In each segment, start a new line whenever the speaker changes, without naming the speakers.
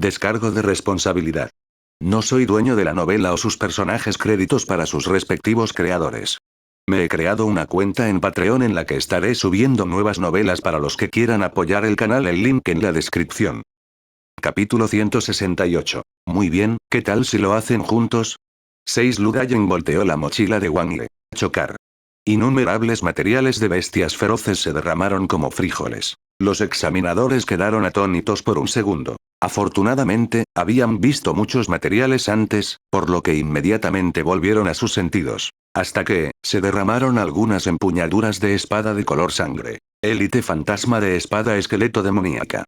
Descargo de responsabilidad. No soy dueño de la novela o sus personajes, créditos para sus respectivos creadores. Me he creado una cuenta en Patreon en la que estaré subiendo nuevas novelas para los que quieran apoyar el canal, el link en la descripción. Capítulo 168. Muy bien, ¿qué tal si lo hacen juntos? 6. Lu Dayeng volteó la mochila de Wang Ye. Chocar. Innumerables materiales de bestias feroces se derramaron como frijoles. Los examinadores quedaron atónitos por un segundo. Afortunadamente, habían visto muchos materiales antes, por lo que inmediatamente volvieron a sus sentidos. Hasta que, se derramaron algunas empuñaduras de espada de color sangre. Élite fantasma de espada esqueleto demoníaca.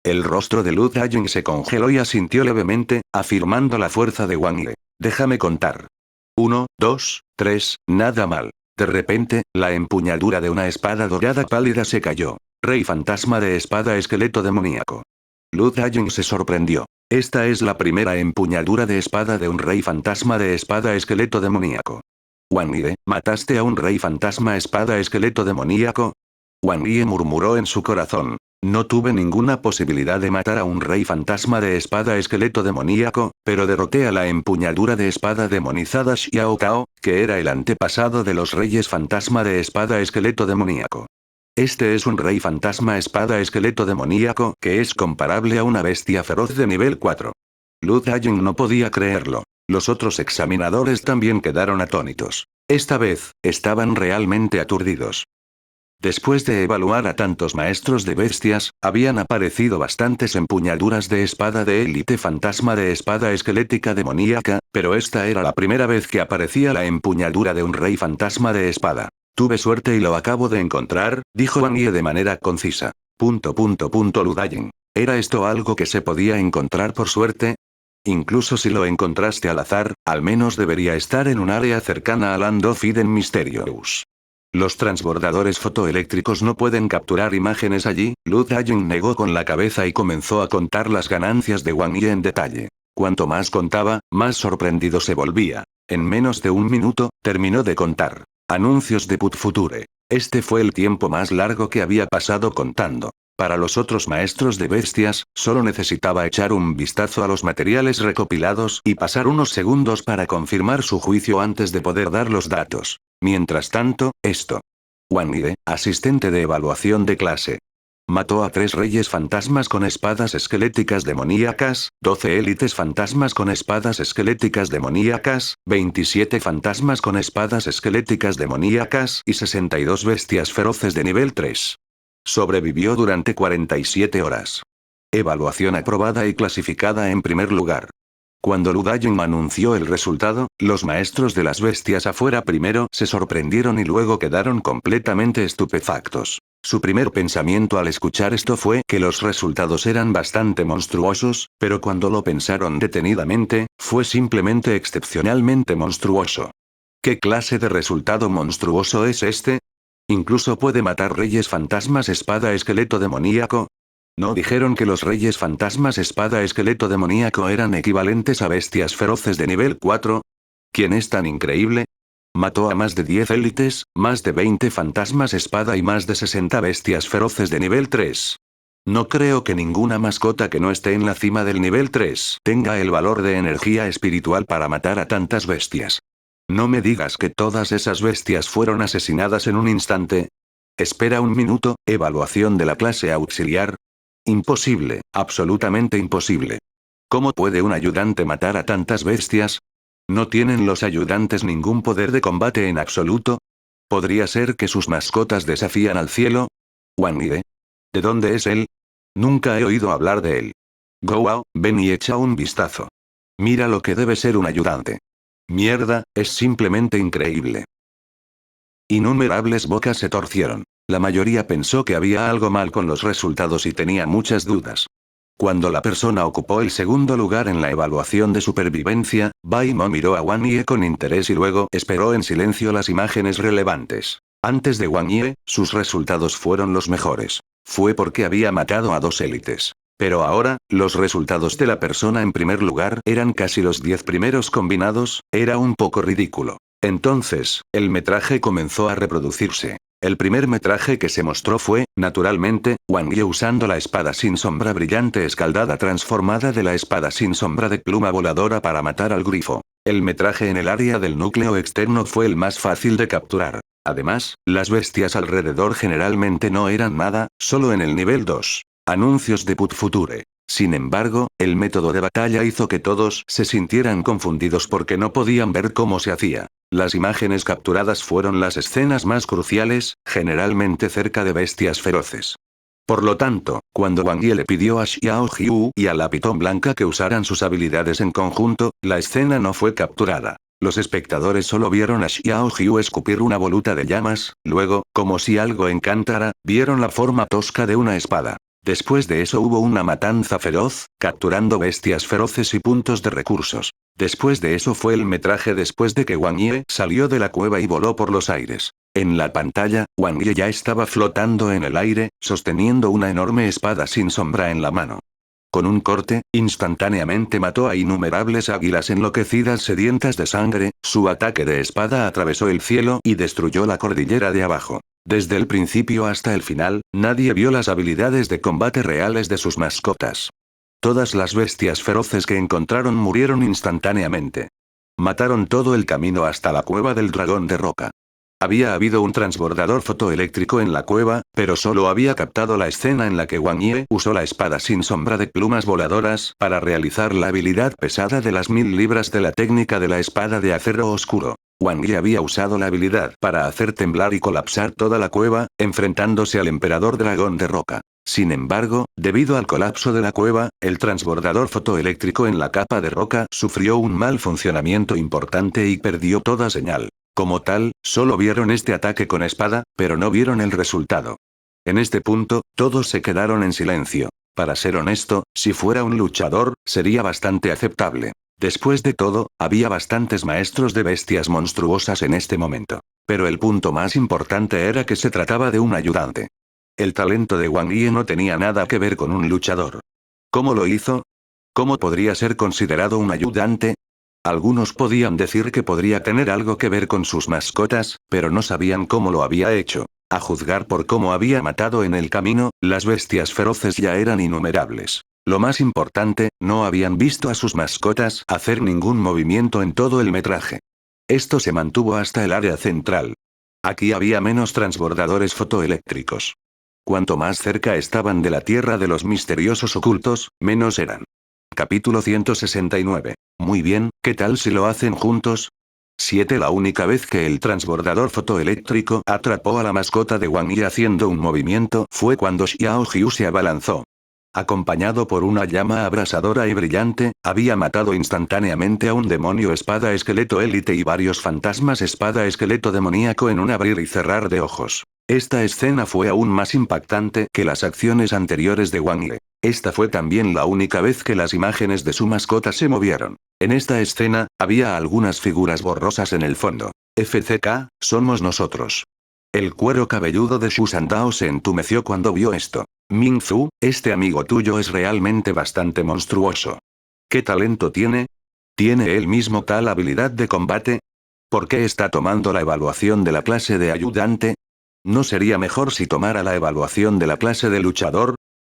El rostro de Lu Dayeng se congeló y asintió levemente, afirmando la fuerza de Wang Ye. Déjame contar. 1, 2, 3, nada mal. De repente, la empuñadura de una espada dorada pálida se cayó. Rey fantasma de espada esqueleto demoníaco. Lu Dayeng se sorprendió. Esta es la primera empuñadura de espada de un rey fantasma de espada esqueleto demoníaco. Wang Ye, ¿mataste a un rey fantasma espada esqueleto demoníaco? Wang Ye murmuró en su corazón. No tuve ninguna posibilidad de matar a un rey fantasma de espada esqueleto demoníaco, pero derroté a la empuñadura de espada demonizada Xiao Cao, que era el antepasado de los reyes fantasma de espada esqueleto demoníaco. Este es un rey fantasma espada esqueleto demoníaco que es comparable a una bestia feroz de nivel 4. Lu Dayeng no podía creerlo. Los otros examinadores también quedaron atónitos. Esta vez, estaban realmente aturdidos. Después de evaluar a tantos maestros de bestias, habían aparecido bastantes empuñaduras de espada de élite fantasma de espada esquelética demoníaca, pero esta era la primera vez que aparecía la empuñadura de un rey fantasma de espada. Tuve suerte y lo acabo de encontrar, dijo Wang Ye de manera concisa. Lu Dayeng. ¿Era esto algo que se podía encontrar por suerte? Incluso si lo encontraste al azar, al menos debería estar en un área cercana a Land of Hidden Mysterious. Los transbordadores fotoeléctricos no pueden capturar imágenes allí. Lu Dayeng negó con la cabeza y comenzó a contar las ganancias de Wang Ye en detalle. Cuanto más contaba, más sorprendido se volvía. En menos de un minuto, terminó de contar. Anuncios de Put Future. Este fue el tiempo más largo que había pasado contando. Para los otros maestros de bestias, solo necesitaba echar un vistazo a los materiales recopilados y pasar unos segundos para confirmar su juicio antes de poder dar los datos. Mientras tanto, esto. Wang Ye, asistente de evaluación de clase. Mató a 3 reyes fantasmas con espadas esqueléticas demoníacas, 12 élites fantasmas con espadas esqueléticas demoníacas, 27 fantasmas con espadas esqueléticas demoníacas y 62 bestias feroces de nivel 3. Sobrevivió durante 47 horas. Evaluación aprobada y clasificada en primer lugar. Cuando Lu Dayeng anunció el resultado, los maestros de las bestias afuera primero se sorprendieron y luego quedaron completamente estupefactos. Su primer pensamiento al escuchar esto fue que los resultados eran bastante monstruosos, pero cuando lo pensaron detenidamente, fue simplemente excepcionalmente monstruoso. ¿Qué clase de resultado monstruoso es este? ¿Incluso puede matar reyes fantasmas espada esqueleto demoníaco? ¿No dijeron que los reyes fantasmas espada esqueleto demoníaco eran equivalentes a bestias feroces de nivel 4? ¿Quién es tan increíble? Mató a más de 10 élites, más de 20 fantasmas espada y más de 60 bestias feroces de nivel 3. No creo que ninguna mascota que no esté en la cima del nivel 3 tenga el valor de energía espiritual para matar a tantas bestias. No me digas que todas esas bestias fueron asesinadas en un instante. Espera un minuto, evaluación de la clase auxiliar. Imposible, absolutamente imposible. ¿Cómo puede un ayudante matar a tantas bestias? ¿No tienen los ayudantes ningún poder de combate en absoluto? ¿Podría ser que sus mascotas desafían al cielo? Wang Ye. ¿De dónde es él? Nunca he oído hablar de él. Gouao, ven y echa un vistazo. Mira lo que debe ser un ayudante. Mierda, es simplemente increíble. Innumerables bocas se torcieron. La mayoría pensó que había algo mal con los resultados y tenía muchas dudas. Cuando la persona ocupó el segundo lugar en la evaluación de supervivencia, Bai Mo miró a Wang Ye con interés y luego esperó en silencio las imágenes relevantes. Antes de Wang Ye, sus resultados fueron los mejores. Fue porque había matado a 2 élites. Pero ahora, los resultados de la persona en primer lugar eran casi los 10 primeros combinados, era un poco ridículo. Entonces, el metraje comenzó a reproducirse. El primer metraje que se mostró fue, naturalmente, Wang Yi usando la espada sin sombra brillante escaldada transformada de la espada sin sombra de pluma voladora para matar al grifo. El metraje en el área del núcleo externo fue el más fácil de capturar. Además, las bestias alrededor generalmente no eran nada, solo en el nivel 2. Anuncios de Put Future. Sin embargo, el método de batalla hizo que todos se sintieran confundidos porque no podían ver cómo se hacía. Las imágenes capturadas fueron las escenas más cruciales, generalmente cerca de bestias feroces. Por lo tanto, cuando Wang Yi le pidió a Xiao Jiu y a la Pitón Blanca que usaran sus habilidades en conjunto, la escena no fue capturada. Los espectadores solo vieron a Xiao Jiu escupir una voluta de llamas, luego, como si algo encantara, vieron la forma tosca de una espada. Después de eso hubo una matanza feroz, capturando bestias feroces y puntos de recursos. Después de eso fue el metraje después de que Wang Yi salió de la cueva y voló por los aires. En la pantalla, Wang Yi ya estaba flotando en el aire, sosteniendo una enorme espada sin sombra en la mano. Con un corte, instantáneamente mató a innumerables águilas enloquecidas sedientas de sangre, su ataque de espada atravesó el cielo y destruyó la cordillera de abajo. Desde el principio hasta el final, nadie vio las habilidades de combate reales de sus mascotas. Todas las bestias feroces que encontraron murieron instantáneamente. Mataron todo el camino hasta la cueva del dragón de roca. Había habido un transbordador fotoeléctrico en la cueva, pero solo había captado la escena en la que Wang Yi usó la espada sin sombra de plumas voladoras para realizar la habilidad pesada de las 1000 libras de la técnica de la espada de acero oscuro. Wang Yi había usado la habilidad para hacer temblar y colapsar toda la cueva, enfrentándose al emperador dragón de roca. Sin embargo, debido al colapso de la cueva, el transbordador fotoeléctrico en la capa de roca sufrió un mal funcionamiento importante y perdió toda señal. Como tal, solo vieron este ataque con espada, pero no vieron el resultado. En este punto, todos se quedaron en silencio. Para ser honesto, si fuera un luchador, sería bastante aceptable. Después de todo, había bastantes maestros de bestias monstruosas en este momento. Pero el punto más importante era que se trataba de un ayudante. El talento de Wang Yi no tenía nada que ver con un luchador. ¿Cómo lo hizo? ¿Cómo podría ser considerado un ayudante? Algunos podían decir que podría tener algo que ver con sus mascotas, pero no sabían cómo lo había hecho. A juzgar por cómo había matado en el camino, las bestias feroces ya eran innumerables. Lo más importante, no habían visto a sus mascotas hacer ningún movimiento en todo el metraje. Esto se mantuvo hasta el área central. Aquí había menos transbordadores fotoeléctricos. Cuanto más cerca estaban de la tierra de los misteriosos ocultos, menos eran. Capítulo 169. Muy bien, ¿qué tal si lo hacen juntos? 7. La única vez que el transbordador fotoeléctrico atrapó a la mascota de Wang Yi haciendo un movimiento fue cuando Xiao Jiu se abalanzó. Acompañado por una llama abrasadora y brillante, había matado instantáneamente a un demonio espada esqueleto élite y varios fantasmas espada esqueleto demoníaco en un abrir y cerrar de ojos. Esta escena fue aún más impactante que las acciones anteriores de Wang Yi. Esta fue también la única vez que las imágenes de su mascota se movieron. En esta escena, había algunas figuras borrosas en el fondo. FCK, somos nosotros. El cuero cabelludo de Shu Sandao se entumeció cuando vio esto. Ming Zu, este amigo tuyo es realmente bastante monstruoso. ¿Qué talento tiene? ¿Tiene él mismo tal habilidad de combate? ¿Por qué está tomando la evaluación de la clase de ayudante? ¿No sería mejor si tomara la evaluación de la clase de luchador?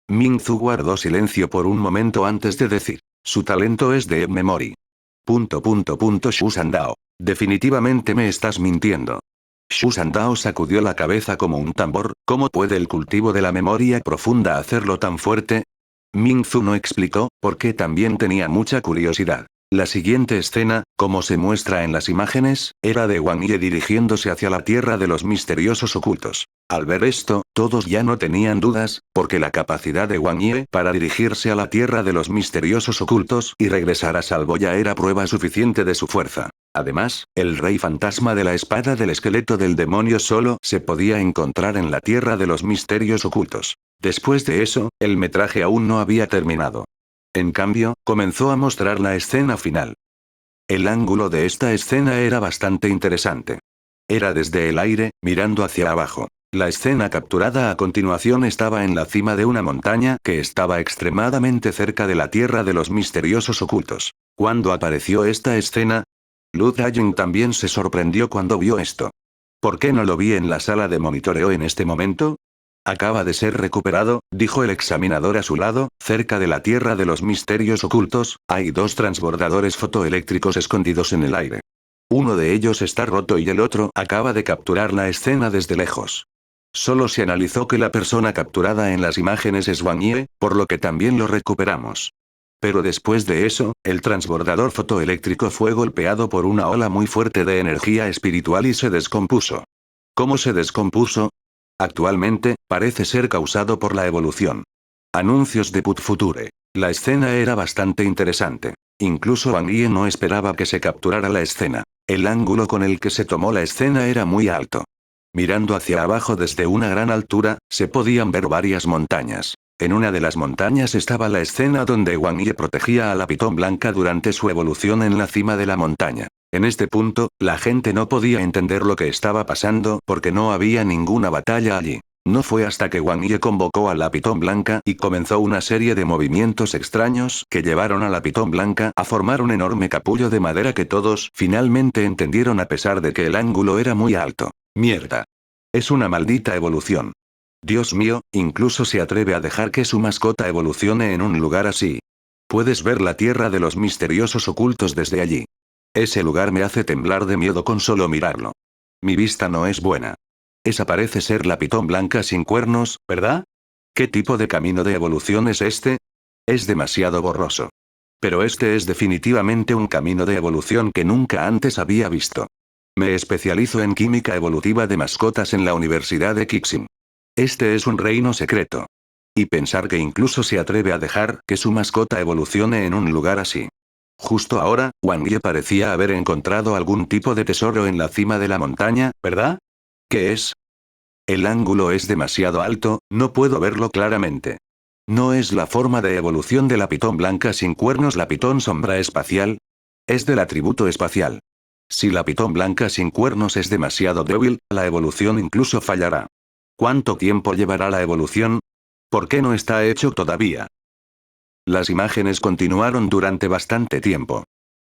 Ming Zu guardó silencio por un momento antes de decir. Su talento es de memory. Shu Sandao. Definitivamente me estás mintiendo. Shu Sandao sacudió la cabeza como un tambor. ¿Cómo puede el cultivo de la memoria profunda hacerlo tan fuerte? Ming Zu no explicó, porque también tenía mucha curiosidad. La siguiente escena, como se muestra en las imágenes, era de Wang Yi dirigiéndose hacia la tierra de los misteriosos ocultos. Al ver esto, todos ya no tenían dudas, porque la capacidad de Wang Yi para dirigirse a la tierra de los misteriosos ocultos y regresar a salvo ya era prueba suficiente de su fuerza. Además, el rey fantasma de la espada del esqueleto del demonio solo se podía encontrar en la tierra de los misterios ocultos. Después de eso, el metraje aún no había terminado. En cambio, comenzó a mostrar la escena final. El ángulo de esta escena era bastante interesante. Era desde el aire, mirando hacia abajo. La escena capturada a continuación estaba en la cima de una montaña que estaba extremadamente cerca de la tierra de los misteriosos ocultos. Cuando apareció esta escena, Lu Dajing también se sorprendió cuando vio esto. ¿Por qué no lo vi en la sala de monitoreo en este momento? Acaba de ser recuperado, dijo el examinador a su lado, cerca de la Tierra de los Misterios Ocultos, hay dos transbordadores fotoeléctricos escondidos en el aire. Uno de ellos está roto y el otro acaba de capturar la escena desde lejos. Solo se analizó que la persona capturada en las imágenes es Wang Yi, por lo que también lo recuperamos. Pero después de eso, el transbordador fotoeléctrico fue golpeado por una ola muy fuerte de energía espiritual y se descompuso. ¿Cómo se descompuso? Actualmente, parece ser causado por la evolución. Anuncios de Put Future. La escena era bastante interesante. Incluso Wang Yi no esperaba que se capturara la escena. El ángulo con el que se tomó la escena era muy alto. Mirando hacia abajo desde una gran altura, se podían ver varias montañas. En una de las montañas estaba la escena donde Wang Yi protegía a la pitón blanca durante su evolución en la cima de la montaña. En este punto, la gente no podía entender lo que estaba pasando porque no había ninguna batalla allí. No fue hasta que Wang Yi convocó a la pitón blanca y comenzó una serie de movimientos extraños que llevaron a la pitón blanca a formar un enorme capullo de madera que todos finalmente entendieron a pesar de que el ángulo era muy alto. Mierda. Es una maldita evolución. Dios mío, incluso se atreve a dejar que su mascota evolucione en un lugar así. Puedes ver la Tierra de los Misteriosos Ocultos desde allí. Ese lugar me hace temblar de miedo con solo mirarlo. Mi vista no es buena. Esa parece ser la pitón blanca sin cuernos, ¿verdad? ¿Qué tipo de camino de evolución es este? Es demasiado borroso. Pero este es definitivamente un camino de evolución que nunca antes había visto. Me especializo en química evolutiva de mascotas en la Universidad de Kixin. Este es un reino secreto. Y pensar que incluso se atreve a dejar que su mascota evolucione en un lugar así. Justo ahora, Wang Yi parecía haber encontrado algún tipo de tesoro en la cima de la montaña, ¿verdad? ¿Qué es? El ángulo es demasiado alto, no puedo verlo claramente. ¿No es la forma de evolución de la pitón blanca sin cuernos la pitón sombra espacial? Es del atributo espacial. Si la pitón blanca sin cuernos es demasiado débil, la evolución incluso fallará. ¿Cuánto tiempo llevará la evolución? ¿Por qué no está hecho todavía? Las imágenes continuaron durante bastante tiempo.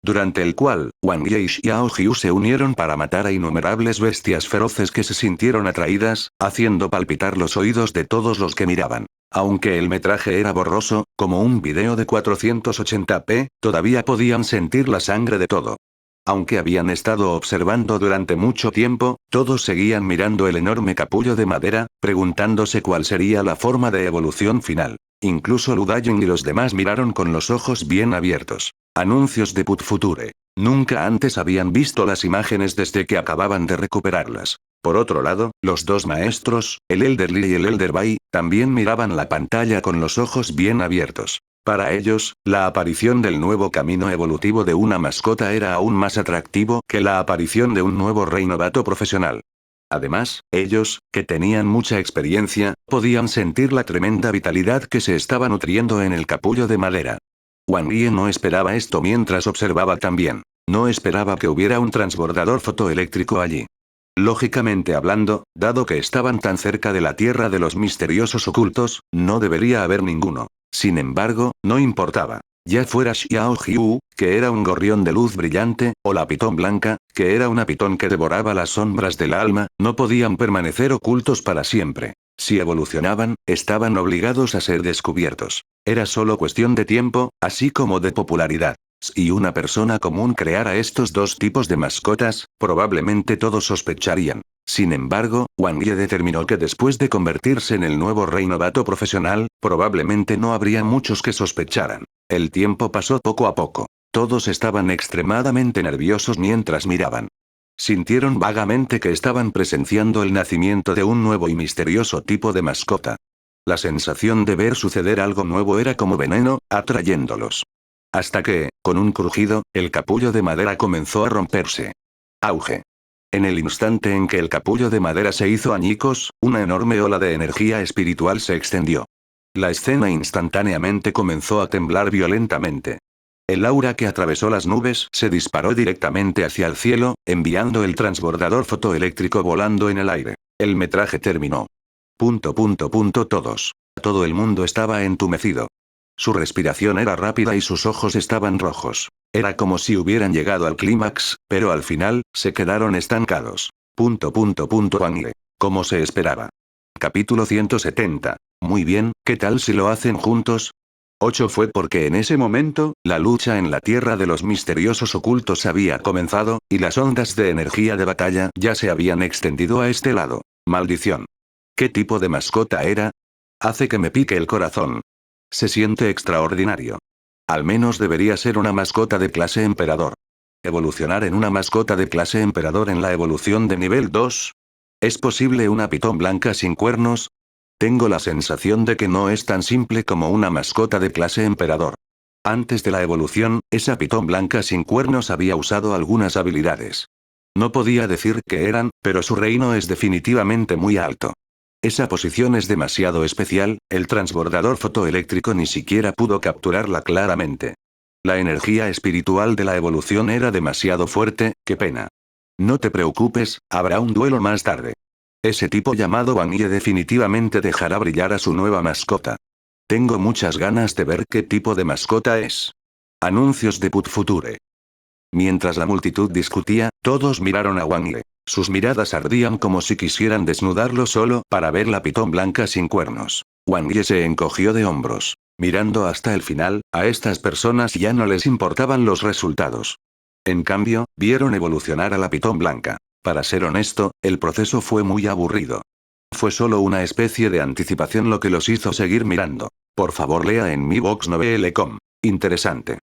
Durante el cual, Wang Yi y Xiao Jiu se unieron para matar a innumerables bestias feroces que se sintieron atraídas, haciendo palpitar los oídos de todos los que miraban. Aunque el metraje era borroso, como un video de 480p, todavía podían sentir la sangre de todo. Aunque habían estado observando durante mucho tiempo, todos seguían mirando el enorme capullo de madera, preguntándose cuál sería la forma de evolución final. Incluso Lu Dayun y los demás miraron con los ojos bien abiertos. Anuncios de Put Future. Nunca antes habían visto las imágenes desde que acababan de recuperarlas. Por otro lado, los dos maestros, el Elder Li y el Elder Bai, también miraban la pantalla con los ojos bien abiertos. Para ellos, la aparición del nuevo camino evolutivo de una mascota era aún más atractivo que la aparición de un nuevo rey novato profesional. Además, ellos, que tenían mucha experiencia, podían sentir la tremenda vitalidad que se estaba nutriendo en el capullo de madera. Wang Yi no esperaba esto mientras observaba también. No esperaba que hubiera un transbordador fotoeléctrico allí. Lógicamente hablando, dado que estaban tan cerca de la Tierra de los Misteriosos Ocultos, no debería haber ninguno. Sin embargo, no importaba. Ya fuera Xiao Jiu, que era un gorrión de luz brillante, o la pitón blanca, que era una pitón que devoraba las sombras del alma, no podían permanecer ocultos para siempre. Si evolucionaban, estaban obligados a ser descubiertos. Era solo cuestión de tiempo, así como de popularidad. Si una persona común creara estos dos tipos de mascotas, probablemente todos sospecharían. Sin embargo, Wang Yi determinó que después de convertirse en el nuevo rey novato profesional, probablemente no habría muchos que sospecharan. El tiempo pasó poco a poco. Todos estaban extremadamente nerviosos mientras miraban. Sintieron vagamente que estaban presenciando el nacimiento de un nuevo y misterioso tipo de mascota. La sensación de ver suceder algo nuevo era como veneno, atrayéndolos. Hasta que, con un crujido, el capullo de madera comenzó a romperse. Auge. En el instante en que el capullo de madera se hizo añicos, una enorme ola de energía espiritual se extendió. La escena instantáneamente comenzó a temblar violentamente. El aura que atravesó las nubes se disparó directamente hacia el cielo, enviando el transbordador fotoeléctrico volando en el aire. El metraje terminó. Todos. Todo el mundo estaba entumecido. Su respiración era rápida y sus ojos estaban rojos. Era como si hubieran llegado al clímax, pero al final, se quedaron estancados. Wang Ye. Como se esperaba. Capítulo 170. Muy bien, ¿qué tal si lo hacen juntos? 8 fue porque en ese momento, la lucha en la tierra de los misteriosos ocultos había comenzado, y las ondas de energía de batalla ya se habían extendido a este lado. Maldición. ¿Qué tipo de mascota era? Hace que me pique el corazón. Se siente extraordinario. Al menos debería ser una mascota de clase emperador. ¿Evolucionar en una mascota de clase emperador en la evolución de nivel 2? ¿Es posible una pitón blanca sin cuernos? Tengo la sensación de que no es tan simple como una mascota de clase emperador. Antes de la evolución, esa pitón blanca sin cuernos había usado algunas habilidades. No podía decir qué eran, pero su reino es definitivamente muy alto. Esa posición es demasiado especial, el transbordador fotoeléctrico ni siquiera pudo capturarla claramente. La energía espiritual de la evolución era demasiado fuerte, qué pena. No te preocupes, habrá un duelo más tarde. Ese tipo llamado Wang Ye definitivamente dejará brillar a su nueva mascota. Tengo muchas ganas de ver qué tipo de mascota es. Anuncios de Put Future. Mientras la multitud discutía, todos miraron a Wang Ye. Sus miradas ardían como si quisieran desnudarlo solo para ver la pitón blanca sin cuernos. Wang Ye se encogió de hombros. Mirando hasta el final, a estas personas ya no les importaban los resultados. En cambio, vieron evolucionar a la pitón blanca. Para ser honesto, el proceso fue muy aburrido. Fue solo una especie de anticipación lo que los hizo seguir mirando. Por favor lea en mi box novel.com. Interesante.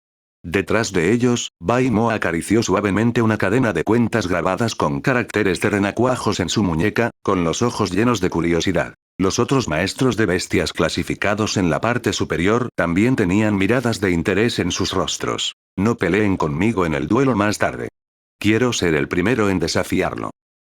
Detrás de ellos, Bai Mo acarició suavemente una cadena de cuentas grabadas con caracteres de renacuajos en su muñeca, con los ojos llenos de curiosidad. Los otros maestros de bestias clasificados en la parte superior también tenían miradas de interés en sus rostros. No peleen conmigo en el duelo más tarde. Quiero ser el primero en desafiarlo.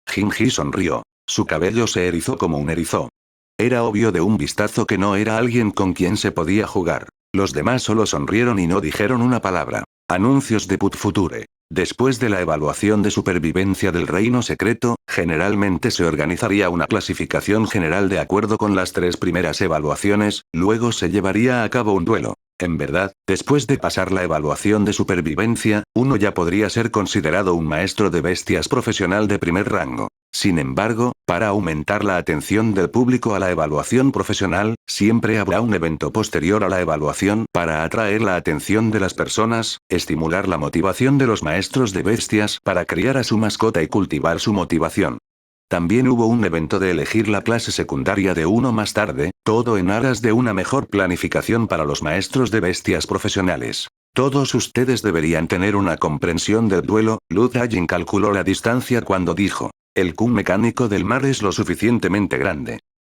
Jinji sonrió. Su cabello se erizó como un erizo. Era obvio de un vistazo que no era alguien con quien se podía jugar. Los demás solo sonrieron y no dijeron una palabra. Anuncios de Put Future. Después de la evaluación de supervivencia del reino secreto, generalmente se organizaría una clasificación general de acuerdo con las 3 primeras evaluaciones, luego se llevaría a cabo un duelo. En verdad, después de pasar la evaluación de supervivencia, uno ya podría ser considerado un maestro de bestias profesional de primer rango. Sin embargo, para aumentar la atención del público a la evaluación profesional, siempre habrá un evento posterior a la evaluación para atraer la atención de las personas, estimular la motivación de los maestros de bestias para criar a su mascota y cultivar su motivación. También hubo un evento de elegir la clase secundaria de uno más tarde, todo en aras de una mejor planificación para los maestros de bestias profesionales. Todos ustedes deberían tener una comprensión del duelo. Lu Dajin calculó la distancia cuando dijo: el Kun mecánico del mar es lo suficientemente grande.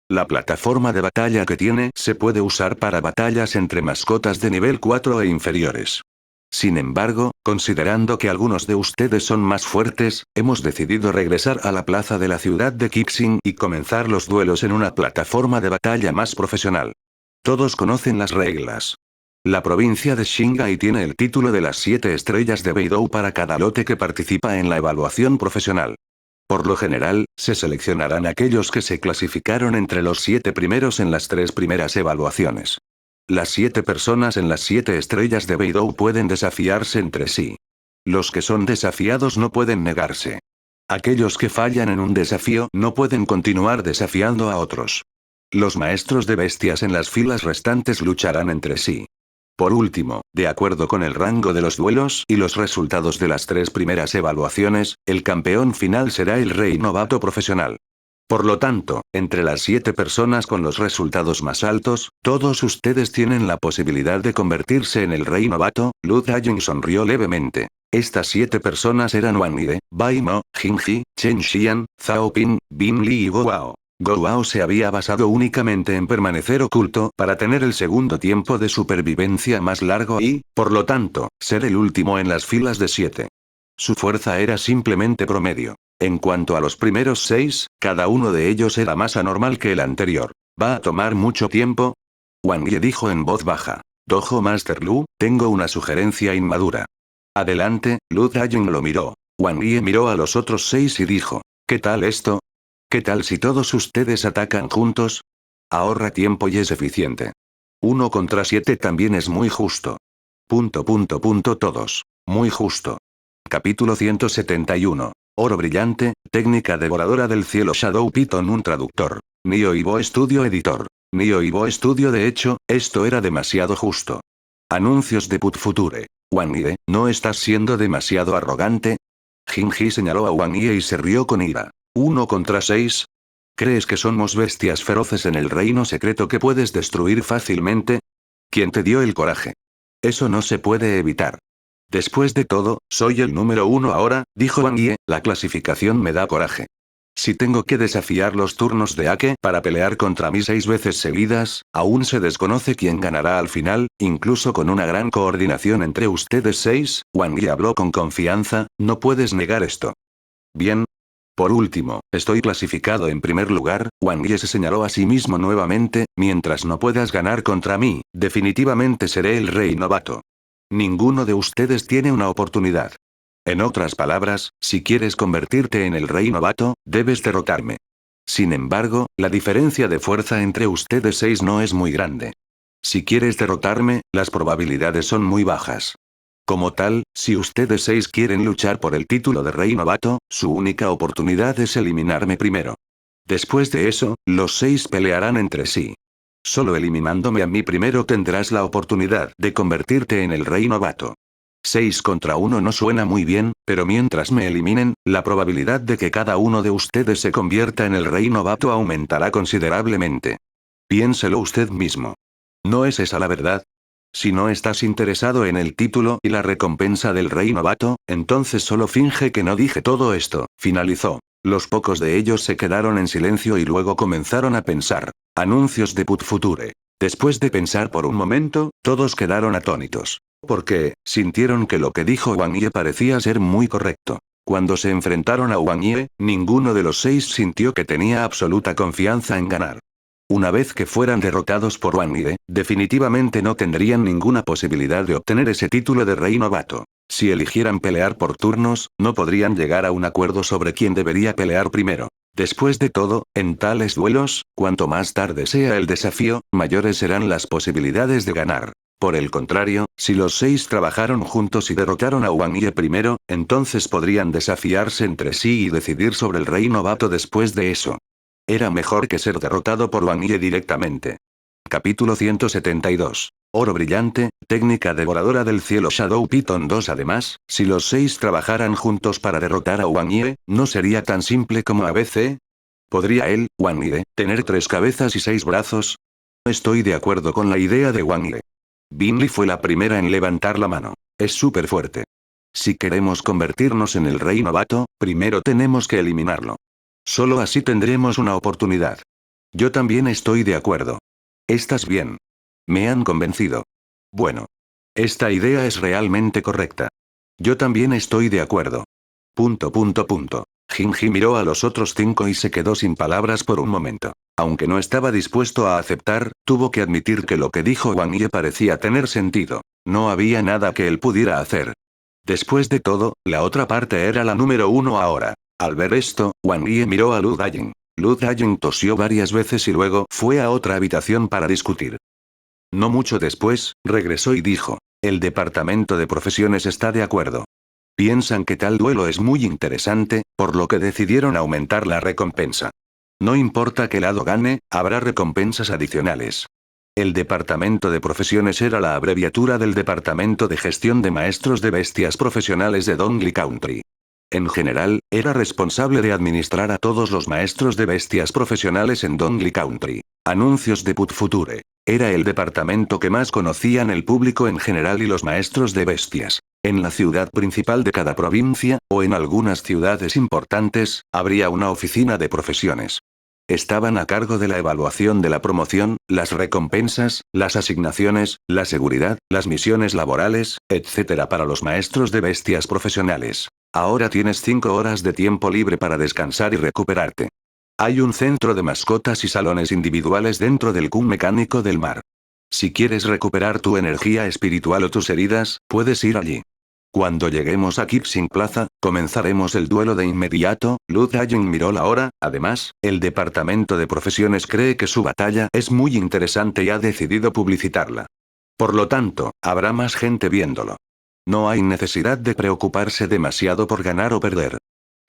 La plataforma de batalla que tiene se puede usar para batallas entre mascotas de nivel 4 e inferiores. Sin embargo, considerando que algunos de ustedes son más fuertes, hemos decidido regresar a la plaza de la ciudad de Kixing y comenzar los duelos en una plataforma de batalla más profesional. Todos conocen las reglas. La provincia de Shingai tiene el título de las 7 estrellas de Beidou para cada lote que participa en la evaluación profesional. Por lo general, se seleccionarán aquellos que se clasificaron entre los 7 primeros en las 3 primeras evaluaciones. Las 7 personas en las 7 estrellas de Beidou pueden desafiarse entre sí. Los que son desafiados no pueden negarse. Aquellos que fallan en un desafío no pueden continuar desafiando a otros. Los maestros de bestias en las filas restantes lucharán entre sí. Por último, de acuerdo con el rango de los duelos y los resultados de las 3 primeras evaluaciones, el campeón final será el rey novato profesional. Por lo tanto, entre las 7 personas con los resultados más altos, todos ustedes tienen la posibilidad de convertirse en el rey novato. Lu Dajin sonrió levemente. Estas 7 personas eran Wang Ye, Bai Mo, Jinji, Chen Xian, Zhao Ping, Bin Li y Go Wao. Go Wao se había basado únicamente en permanecer oculto para tener el segundo tiempo de supervivencia más largo y, por lo tanto, ser el último en las filas de 7. Su fuerza era simplemente promedio. En cuanto a los primeros 6, cada uno de ellos era más anormal que el anterior. ¿Va a tomar mucho tiempo? Wang Ye dijo en voz baja. Dojo Master Lu, tengo una sugerencia inmadura. Adelante. Lu Dajin lo miró. Wang Ye miró a los otros 6 y dijo: ¿qué tal esto? ¿Qué tal si todos ustedes atacan juntos? Ahorra tiempo y es eficiente. 1 contra 7 también es muy justo. Todos. Muy justo. Capítulo 171. Oro brillante, técnica devoradora del cielo Shadow Python un traductor. Nioibo Studio editor. Nioibo Studio de hecho, esto era demasiado justo. Anuncios de Put Future. Wang Ye, ¿no estás siendo demasiado arrogante? Jinji señaló a Wang Ye y se rió con ira. 1 contra 6. ¿Crees que somos bestias feroces en el reino secreto que puedes destruir fácilmente? ¿Quién te dio el coraje? Eso no se puede evitar. Después de todo, soy el número 1 ahora, dijo Wang Ye, la clasificación me da coraje. Si tengo que desafiar los turnos de Ake para pelear contra mí 6 veces seguidas, aún se desconoce quién ganará al final, incluso con una gran coordinación entre ustedes 6, Wang Ye habló con confianza, no puedes negar esto. Bien. Por último, estoy clasificado en primer lugar, Wang Ye se señaló a sí mismo nuevamente, mientras no puedas ganar contra mí, definitivamente seré el rey novato. Ninguno de ustedes tiene una oportunidad. En otras palabras, si quieres convertirte en el rey novato, debes derrotarme. Sin embargo, la diferencia de fuerza entre ustedes 6 no es muy grande. Si quieres derrotarme, las probabilidades son muy bajas. Como tal, si ustedes 6 quieren luchar por el título de rey novato, su única oportunidad es eliminarme primero. Después de eso, los 6 pelearán entre sí. Solo eliminándome a mí primero tendrás la oportunidad de convertirte en el rey novato. 6 contra 1 no suena muy bien, pero mientras me eliminen, la probabilidad de que cada uno de ustedes se convierta en el rey novato aumentará considerablemente. Piénselo usted mismo. ¿No es esa la verdad? Si no estás interesado en el título y la recompensa del rey novato, entonces solo finge que no dije todo esto, finalizó. Los pocos de ellos se quedaron en silencio y luego comenzaron a pensar. Anuncios de Put Future. Después de pensar por un momento, todos quedaron atónitos. Porque, sintieron que lo que dijo Wang Ye parecía ser muy correcto. Cuando se enfrentaron a Wang Ye, ninguno de los 6 sintió que tenía absoluta confianza en ganar. Una vez que fueran derrotados por Wang Ye, definitivamente no tendrían ninguna posibilidad de obtener ese título de rey novato. Si eligieran pelear por turnos, no podrían llegar a un acuerdo sobre quién debería pelear primero. Después de todo, en tales duelos, cuanto más tarde sea el desafío, mayores serán las posibilidades de ganar. Por el contrario, si los 6 trabajaron juntos y derrotaron a Wang Ye primero, entonces podrían desafiarse entre sí y decidir sobre el rey novato después de eso. Era mejor que ser derrotado por Wang Ye directamente. Capítulo 172. Oro brillante, técnica devoradora del cielo Shadow Python 2. Además, si los 6 trabajaran juntos para derrotar a Wang Ye, ¿no sería tan simple como ABC? ¿Podría él, Wang Ye, tener 3 cabezas y 6 brazos? Estoy de acuerdo con la idea de Wang Ye. Bin Li fue la primera en levantar la mano. Es súper fuerte. Si queremos convertirnos en el rey novato, primero tenemos que eliminarlo. Solo así tendremos una oportunidad. Yo también estoy de acuerdo. ¿Estás bien? Me han convencido. Bueno. Esta idea es realmente correcta. Yo también estoy de acuerdo. Jinji miró a los otros 5 y se quedó sin palabras por un momento. Aunque no estaba dispuesto a aceptar, tuvo que admitir que lo que dijo Wang Ye parecía tener sentido. No había nada que él pudiera hacer. Después de todo, la otra parte era la número 1 ahora. Al ver esto, Wang Ye miró a Lu Daying. Lu Daying tosió varias veces y luego fue a otra habitación para discutir. No mucho después, regresó y dijo, el departamento de profesiones está de acuerdo. Piensan que tal duelo es muy interesante, por lo que decidieron aumentar la recompensa. No importa qué lado gane, habrá recompensas adicionales. El departamento de profesiones era la abreviatura del Departamento de Gestión de Maestros de Bestias Profesionales de Dongli Country. En general, era responsable de administrar a todos los maestros de bestias profesionales en Dongli Country. Anuncios de Put Future. Era el departamento que más conocían el público en general y los maestros de bestias. En la ciudad principal de cada provincia, o en algunas ciudades importantes, habría una oficina de profesiones. Estaban a cargo de la evaluación de la promoción, las recompensas, las asignaciones, la seguridad, las misiones laborales, etc. para los maestros de bestias profesionales. Ahora tienes 5 horas de tiempo libre para descansar y recuperarte. Hay un centro de mascotas y salones individuales dentro del Kun mecánico del mar. Si quieres recuperar tu energía espiritual o tus heridas, puedes ir allí. Cuando lleguemos a Kipsing Plaza, comenzaremos el duelo de inmediato. Lu Daying miró la hora. Además, el departamento de profesiones cree que su batalla es muy interesante y ha decidido publicitarla. Por lo tanto, habrá más gente viéndolo. No hay necesidad de preocuparse demasiado por ganar o perder.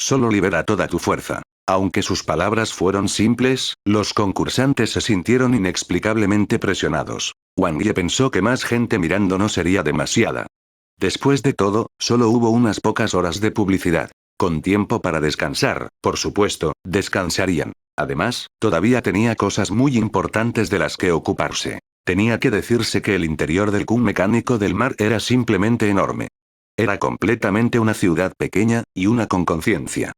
Solo libera toda tu fuerza. Aunque sus palabras fueron simples, los concursantes se sintieron inexplicablemente presionados. Wang Ye pensó que más gente mirando no sería demasiada. Después de todo, solo hubo unas pocas horas de publicidad. Con tiempo para descansar, por supuesto, descansarían. Además, todavía tenía cosas muy importantes de las que ocuparse. Tenía que decirse que el interior del Kun mecánico del mar era simplemente enorme. Era completamente una ciudad pequeña, y una con conciencia.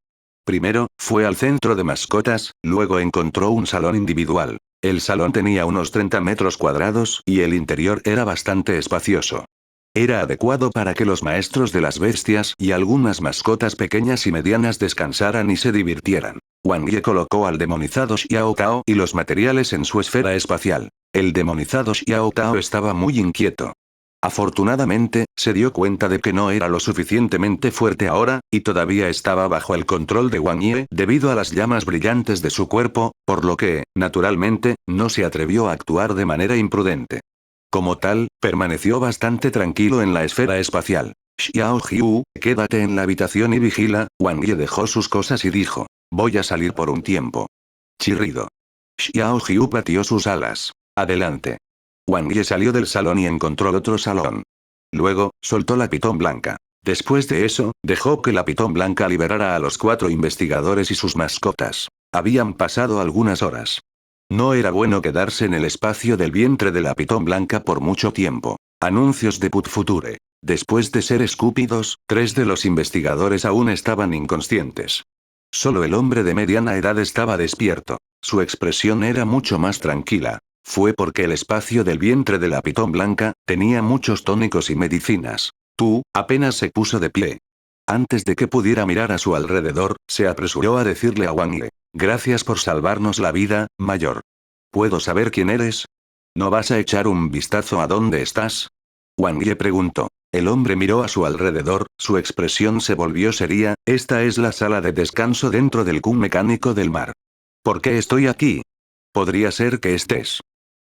Primero, fue al centro de mascotas, luego encontró un salón individual. El salón tenía unos 30 metros cuadrados, y el interior era bastante espacioso. Era adecuado para que los maestros de las bestias y algunas mascotas pequeñas y medianas descansaran y se divirtieran. Wang Ye colocó al demonizado Xiao Tao y los materiales en su esfera espacial. El demonizado Xiao Tao estaba muy inquieto. Afortunadamente, se dio cuenta de que no era lo suficientemente fuerte ahora, y todavía estaba bajo el control de Wang Ye debido a las llamas brillantes de su cuerpo, por lo que, naturalmente, no se atrevió a actuar de manera imprudente. Como tal, permaneció bastante tranquilo en la esfera espacial. Xiao Jiu, quédate en la habitación y vigila. Wang Ye dejó sus cosas y dijo, voy a salir por un tiempo. Chirrido. Xiao Jiu batió sus alas. Adelante. Wang Ye salió del salón y encontró otro salón. Luego, soltó la pitón blanca. Después de eso, dejó que la pitón blanca liberara a los 4 investigadores y sus mascotas. Habían pasado algunas horas. No era bueno quedarse en el espacio del vientre de la pitón blanca por mucho tiempo. Anuncios de Put Future. Después de ser escúpidos, 3 de los investigadores aún estaban inconscientes. Solo el hombre de mediana edad estaba despierto. Su expresión era mucho más tranquila. Fue porque el espacio del vientre de la pitón blanca tenía muchos tónicos y medicinas. Apenas se puso de pie. Antes de que pudiera mirar a su alrededor, se apresuró a decirle a Wang Ye, gracias por salvarnos la vida, mayor. ¿Puedo saber quién eres? ¿No vas a echar un vistazo a dónde estás? Wang Ye preguntó. El hombre miró a su alrededor, su expresión se volvió seria. Esta es la sala de descanso dentro del Kun mecánico del mar. ¿Por qué estoy aquí? Podría ser que estés.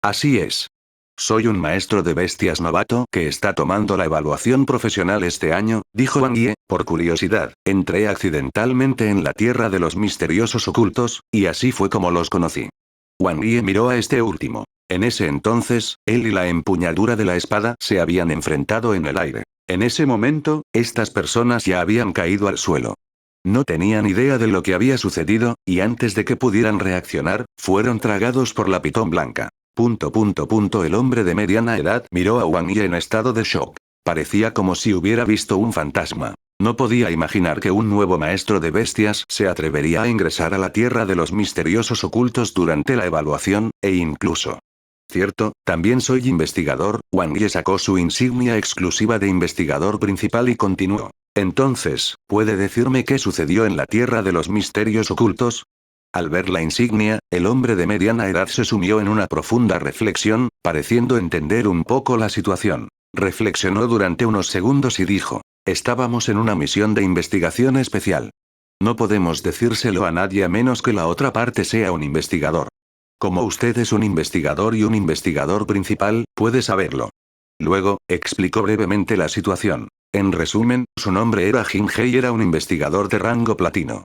Así es. Soy un maestro de bestias novato que está tomando la evaluación profesional este año, dijo Wang Ye. Por curiosidad, entré accidentalmente en la tierra de los misteriosos ocultos, y así fue como los conocí. Wang Ye miró a este último. En ese entonces, él y la empuñadura de la espada se habían enfrentado en el aire. En ese momento, estas personas ya habían caído al suelo. No tenían idea de lo que había sucedido, y antes de que pudieran reaccionar, fueron tragados por la pitón blanca. El hombre de mediana edad miró a Wang Ye en estado de shock. Parecía como si hubiera visto un fantasma. No podía imaginar que un nuevo maestro de bestias se atrevería a ingresar a la tierra de los misteriosos ocultos durante la evaluación, e incluso. Cierto, también soy investigador. Wang Ye sacó su insignia exclusiva de investigador principal y continuó. Entonces, ¿puede decirme qué sucedió en la tierra de los misterios ocultos? Al ver la insignia, el hombre de mediana edad se sumió en una profunda reflexión, pareciendo entender un poco la situación. Reflexionó durante unos segundos y dijo, estábamos en una misión de investigación especial. No podemos decírselo a nadie a menos que la otra parte sea un investigador. Como usted es un investigador y un investigador principal, puede saberlo. Luego, explicó brevemente la situación. En resumen, su nombre era Jin He y era un investigador de rango platino.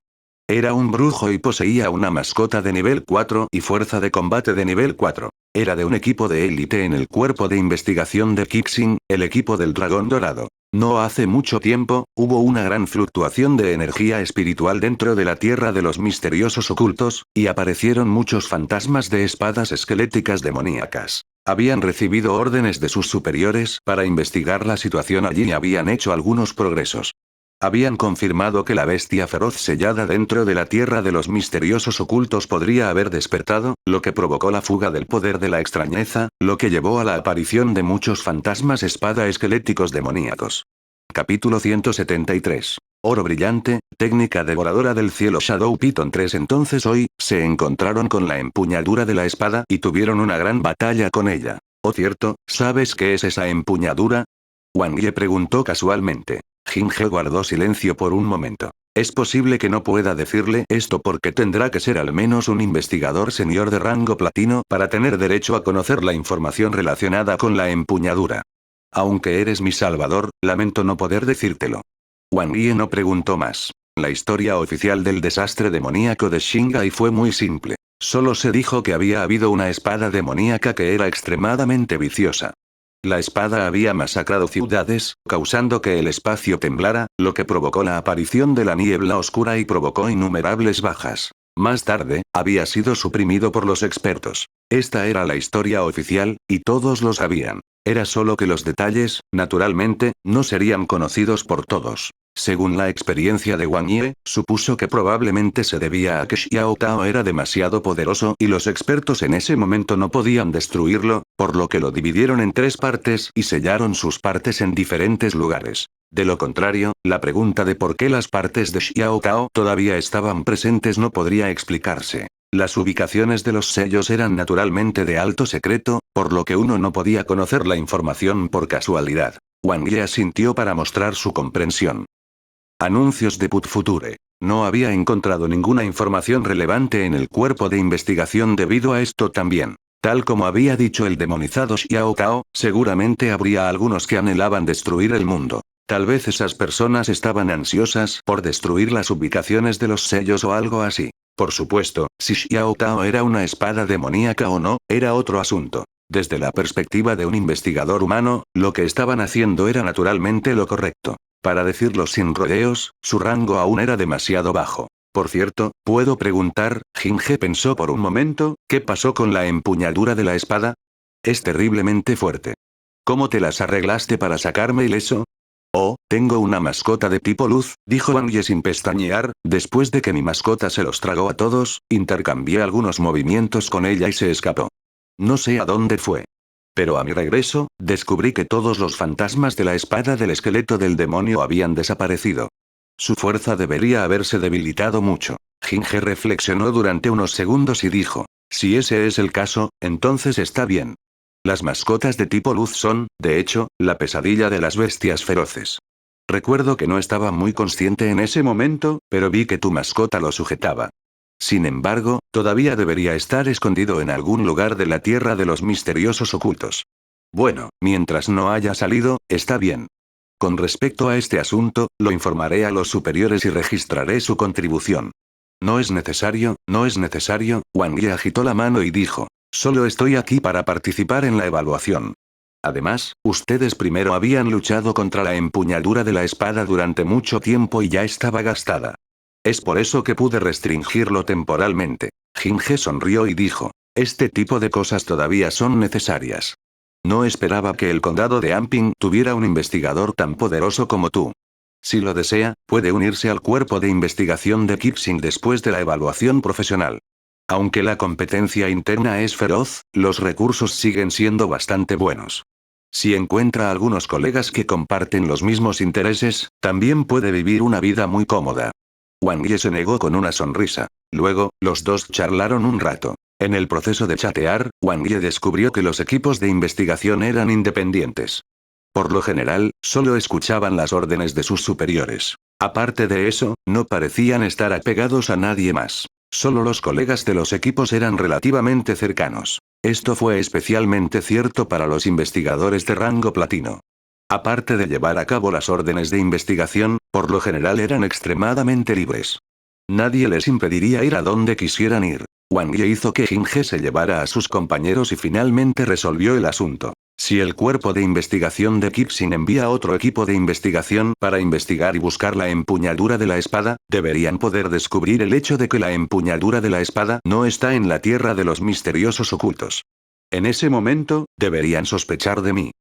Era un brujo y poseía una mascota de nivel 4 y fuerza de combate de nivel 4. Era de un equipo de élite en el cuerpo de investigación de Kixing, el equipo del dragón dorado. No hace mucho tiempo, hubo una gran fluctuación de energía espiritual dentro de la tierra de los misteriosos ocultos, y aparecieron muchos fantasmas de espadas esqueléticas demoníacas. Habían recibido órdenes de sus superiores para investigar la situación allí y habían hecho algunos progresos. Habían confirmado que la bestia feroz sellada dentro de la tierra de los misteriosos ocultos podría haber despertado, lo que provocó la fuga del poder de la extrañeza, lo que llevó a la aparición de muchos fantasmas espada esqueléticos demoníacos. Capítulo 173. Oro brillante, técnica devoradora del cielo Shadow Python 3. Entonces hoy, se encontraron con la empuñadura de la espada y tuvieron una gran batalla con ella. Oh cierto, ¿sabes qué es esa empuñadura? Wang Ye preguntó casualmente. Jin He guardó silencio por un momento. Es posible que no pueda decirle esto porque tendrá que ser al menos un investigador senior de rango platino para tener derecho a conocer la información relacionada con la empuñadura. Aunque eres mi salvador, lamento no poder decírtelo. Wang Ye no preguntó más. La historia oficial del desastre demoníaco de Shingai fue muy simple. Solo se dijo que había habido una espada demoníaca que era extremadamente viciosa. La espada había masacrado ciudades, causando que el espacio temblara, lo que provocó la aparición de la niebla oscura y provocó innumerables bajas. Más tarde, había sido suprimido por los expertos. Esta era la historia oficial, y todos lo sabían. Era solo que los detalles, naturalmente, no serían conocidos por todos. Según la experiencia de Wang Ye, supuso que probablemente se debía a que Xiao Tao era demasiado poderoso y los expertos en ese momento no podían destruirlo, por lo que lo dividieron en 3 partes y sellaron sus partes en diferentes lugares. De lo contrario, la pregunta de por qué las partes de Xiao Tao todavía estaban presentes no podría explicarse. Las ubicaciones de los sellos eran naturalmente de alto secreto, por lo que uno no podía conocer la información por casualidad. Wang Ye asintió para mostrar su comprensión. Anuncios de Put Future. No había encontrado ninguna información relevante en el cuerpo de investigación debido a esto también. Tal como había dicho el demonizado Xiao Tao, seguramente habría algunos que anhelaban destruir el mundo. Tal vez esas personas estaban ansiosas por destruir las ubicaciones de los sellos o algo así. Por supuesto, si Xiao Tao era una espada demoníaca o no, era otro asunto. Desde la perspectiva de un investigador humano, lo que estaban haciendo era naturalmente lo correcto. Para decirlo sin rodeos, su rango aún era demasiado bajo. Por cierto, ¿puedo preguntar? Jinge pensó por un momento, ¿qué pasó con la empuñadura de la espada? Es terriblemente fuerte. ¿Cómo te las arreglaste para sacarme ileso? Oh, tengo una mascota de tipo luz, dijo Wang Ye sin pestañear, después de que mi mascota se los tragó a todos, intercambié algunos movimientos con ella y se escapó. No sé a dónde fue. Pero a mi regreso, descubrí que todos los fantasmas de la espada del esqueleto del demonio habían desaparecido. Su fuerza debería haberse debilitado mucho. Jinge reflexionó durante unos segundos y dijo, si ese es el caso, entonces está bien. Las mascotas de tipo luz son, de hecho, la pesadilla de las bestias feroces. Recuerdo que no estaba muy consciente en ese momento, pero vi que tu mascota lo sujetaba. Sin embargo, todavía debería estar escondido en algún lugar de la tierra de los misteriosos ocultos. Bueno, mientras no haya salido, está bien. Con respecto a este asunto, lo informaré a los superiores y registraré su contribución. No es necesario, Wang Ye agitó la mano y dijo, solo estoy aquí para participar en la evaluación. Además, ustedes primero habían luchado contra la empuñadura de la espada durante mucho tiempo y ya estaba gastada. Es por eso que pude restringirlo temporalmente. Jinge sonrió y dijo, este tipo de cosas todavía son necesarias. No esperaba que el condado de Amping tuviera un investigador tan poderoso como tú. Si lo desea, puede unirse al cuerpo de investigación de Kipsing después de la evaluación profesional. Aunque la competencia interna es feroz, los recursos siguen siendo bastante buenos. Si encuentra algunos colegas que comparten los mismos intereses, también puede vivir una vida muy cómoda. Wang Ye se negó con una sonrisa. Luego, los dos charlaron un rato. En el proceso de chatear, Wang Ye descubrió que los equipos de investigación eran independientes. Por lo general, solo escuchaban las órdenes de sus superiores. Aparte de eso, no parecían estar apegados a nadie más. Solo los colegas de los equipos eran relativamente cercanos. Esto fue especialmente cierto para los investigadores de rango platino. Aparte de llevar a cabo las órdenes de investigación, por lo general eran extremadamente libres. Nadie les impediría ir a donde quisieran ir. Wang Ye hizo que Jinge se llevara a sus compañeros y finalmente resolvió el asunto. Si el cuerpo de investigación de Kipsing envía otro equipo de investigación para investigar y buscar la empuñadura de la espada, deberían poder descubrir el hecho de que la empuñadura de la espada no está en la tierra de los misteriosos ocultos. En ese momento, deberían sospechar de mí.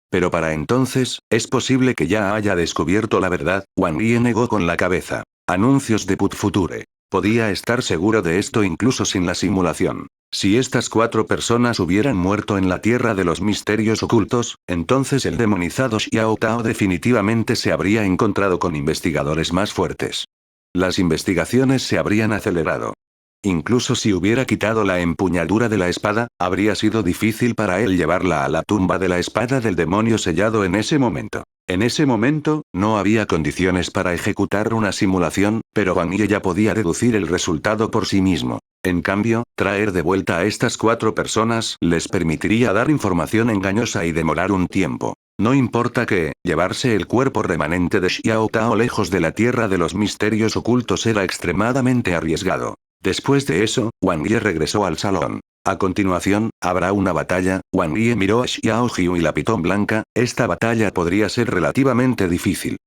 Pero para entonces, es posible que ya haya descubierto la verdad. Wang Ye negó con la cabeza. Anuncios de Put Future. Podía estar seguro de esto incluso sin la simulación. Si estas 4 personas hubieran muerto en la tierra de los misterios ocultos, entonces el demonizado Xiao Tao definitivamente se habría encontrado con investigadores más fuertes. Las investigaciones se habrían acelerado. Incluso si hubiera quitado la empuñadura de la espada, habría sido difícil para él llevarla a la tumba de la espada del demonio sellado en ese momento. En ese momento, no había condiciones para ejecutar una simulación, pero Wang Ye ya podía deducir el resultado por sí mismo. En cambio, traer de vuelta a estas 4 personas les permitiría dar información engañosa y demorar un tiempo. No importa que, llevarse el cuerpo remanente de Xiao Tao lejos de la tierra de los misterios ocultos era extremadamente arriesgado. Después de eso, Wang Ye regresó al salón. A continuación, habrá una batalla. Wang Ye miró a Xiao Jiu y la pitón blanca. Esta batalla podría ser relativamente difícil.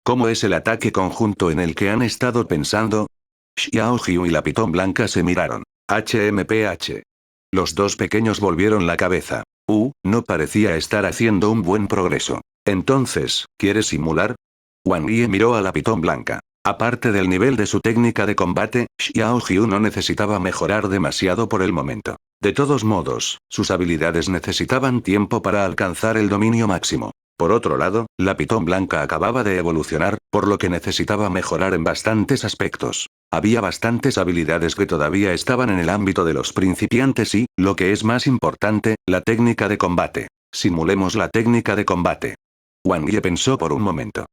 ¿Cómo es el ataque conjunto en el que han estado pensando? Xiao Jiu y la pitón blanca se miraron. HMPH. Los dos pequeños volvieron la cabeza. No parecía estar haciendo un buen progreso. Entonces, ¿quieres simular? Wang Ye miró a la pitón blanca. Aparte del nivel de su técnica de combate, Xiao Jiu no necesitaba mejorar demasiado por el momento. De todos modos, sus habilidades necesitaban tiempo para alcanzar el dominio máximo. Por otro lado, la pitón blanca acababa de evolucionar, por lo que necesitaba mejorar en bastantes aspectos. Había bastantes habilidades que todavía estaban en el ámbito de los principiantes y, lo que es más importante, la técnica de combate. Simulemos la técnica de combate. Wang Ye pensó por un momento.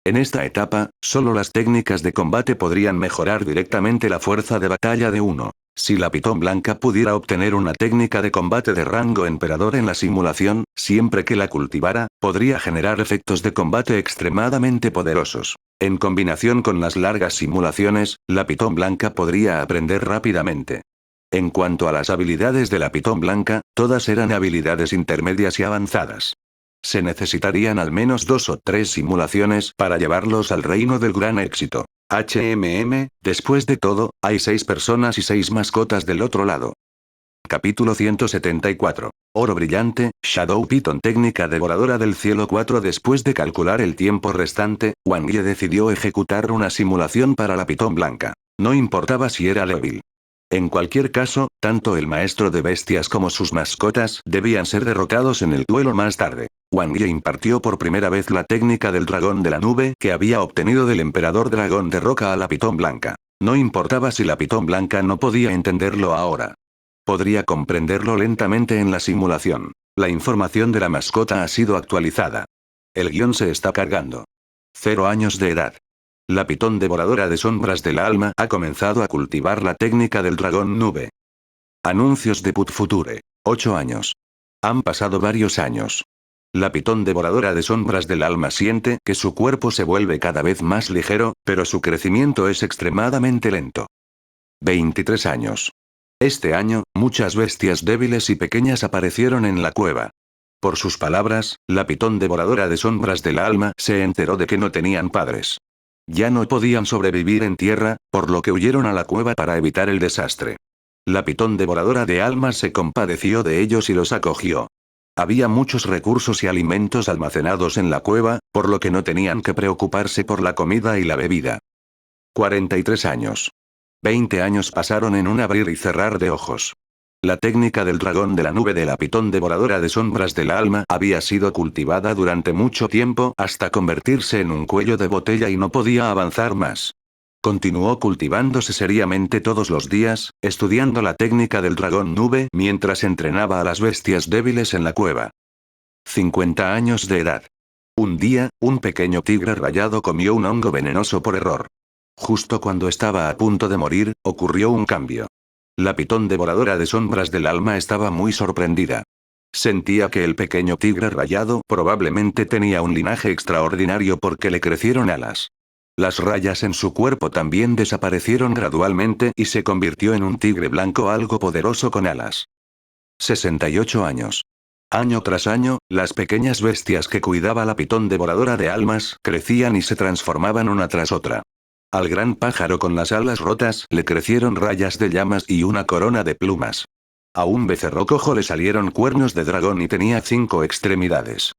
En esta etapa, solo las técnicas de combate podrían mejorar directamente la fuerza de batalla de uno. Si la pitón blanca pudiera obtener una técnica de combate de rango emperador en la simulación, siempre que la cultivara, podría generar efectos de combate extremadamente poderosos. En combinación con las largas simulaciones, la pitón blanca podría aprender rápidamente. En cuanto a las habilidades de la pitón blanca, todas eran habilidades intermedias y avanzadas. Se necesitarían al menos 2 o 3 simulaciones para llevarlos al reino del gran éxito. Después de todo, hay 6 personas y 6 mascotas del otro lado. Capítulo 174. Oro brillante, Shadow Piton técnica devoradora del cielo 4. Después de calcular el tiempo restante, Wang Ye decidió ejecutar una simulación para la pitón blanca. No importaba si era débil. En cualquier caso, tanto el maestro de bestias como sus mascotas debían ser derrotados en el duelo más tarde. Wang Ye impartió por primera vez la técnica del dragón de la nube que había obtenido del emperador dragón de roca a la pitón blanca. No importaba si la pitón blanca no podía entenderlo ahora. Podría comprenderlo lentamente en la simulación. La información de la mascota ha sido actualizada. El guión se está cargando. 0 años de edad. La pitón devoradora de sombras del alma ha comenzado a cultivar la técnica del dragón nube. Anuncios de Put Future. 8 años. Han pasado varios años. La pitón devoradora de sombras del alma siente que su cuerpo se vuelve cada vez más ligero, pero su crecimiento es extremadamente lento. 23 años. Este año, muchas bestias débiles y pequeñas aparecieron en la cueva. Por sus palabras, la pitón devoradora de sombras del alma se enteró de que no tenían padres. Ya no podían sobrevivir en tierra, por lo que huyeron a la cueva para evitar el desastre. La pitón devoradora de almas se compadeció de ellos y los acogió. Había muchos recursos y alimentos almacenados en la cueva, por lo que no tenían que preocuparse por la comida y la bebida. 43 años. 20 años pasaron en un abrir y cerrar de ojos. La técnica del dragón de la nube de la pitón devoradora de sombras del alma había sido cultivada durante mucho tiempo hasta convertirse en un cuello de botella y no podía avanzar más. Continuó cultivándose seriamente todos los días, estudiando la técnica del dragón nube mientras entrenaba a las bestias débiles en la cueva. 50 años de edad. Un día, un pequeño tigre rayado comió un hongo venenoso por error. Justo cuando estaba a punto de morir, ocurrió un cambio. La pitón devoradora de sombras del alma estaba muy sorprendida. Sentía que el pequeño tigre rayado probablemente tenía un linaje extraordinario porque le crecieron alas. Las rayas en su cuerpo también desaparecieron gradualmente y se convirtió en un tigre blanco algo poderoso con alas. 68 años. Año tras año, las pequeñas bestias que cuidaba la pitón devoradora de almas crecían y se transformaban una tras otra. Al gran pájaro con las alas rotas le crecieron rayas de llamas y una corona de plumas. A un becerro cojo le salieron cuernos de dragón y tenía 5 extremidades.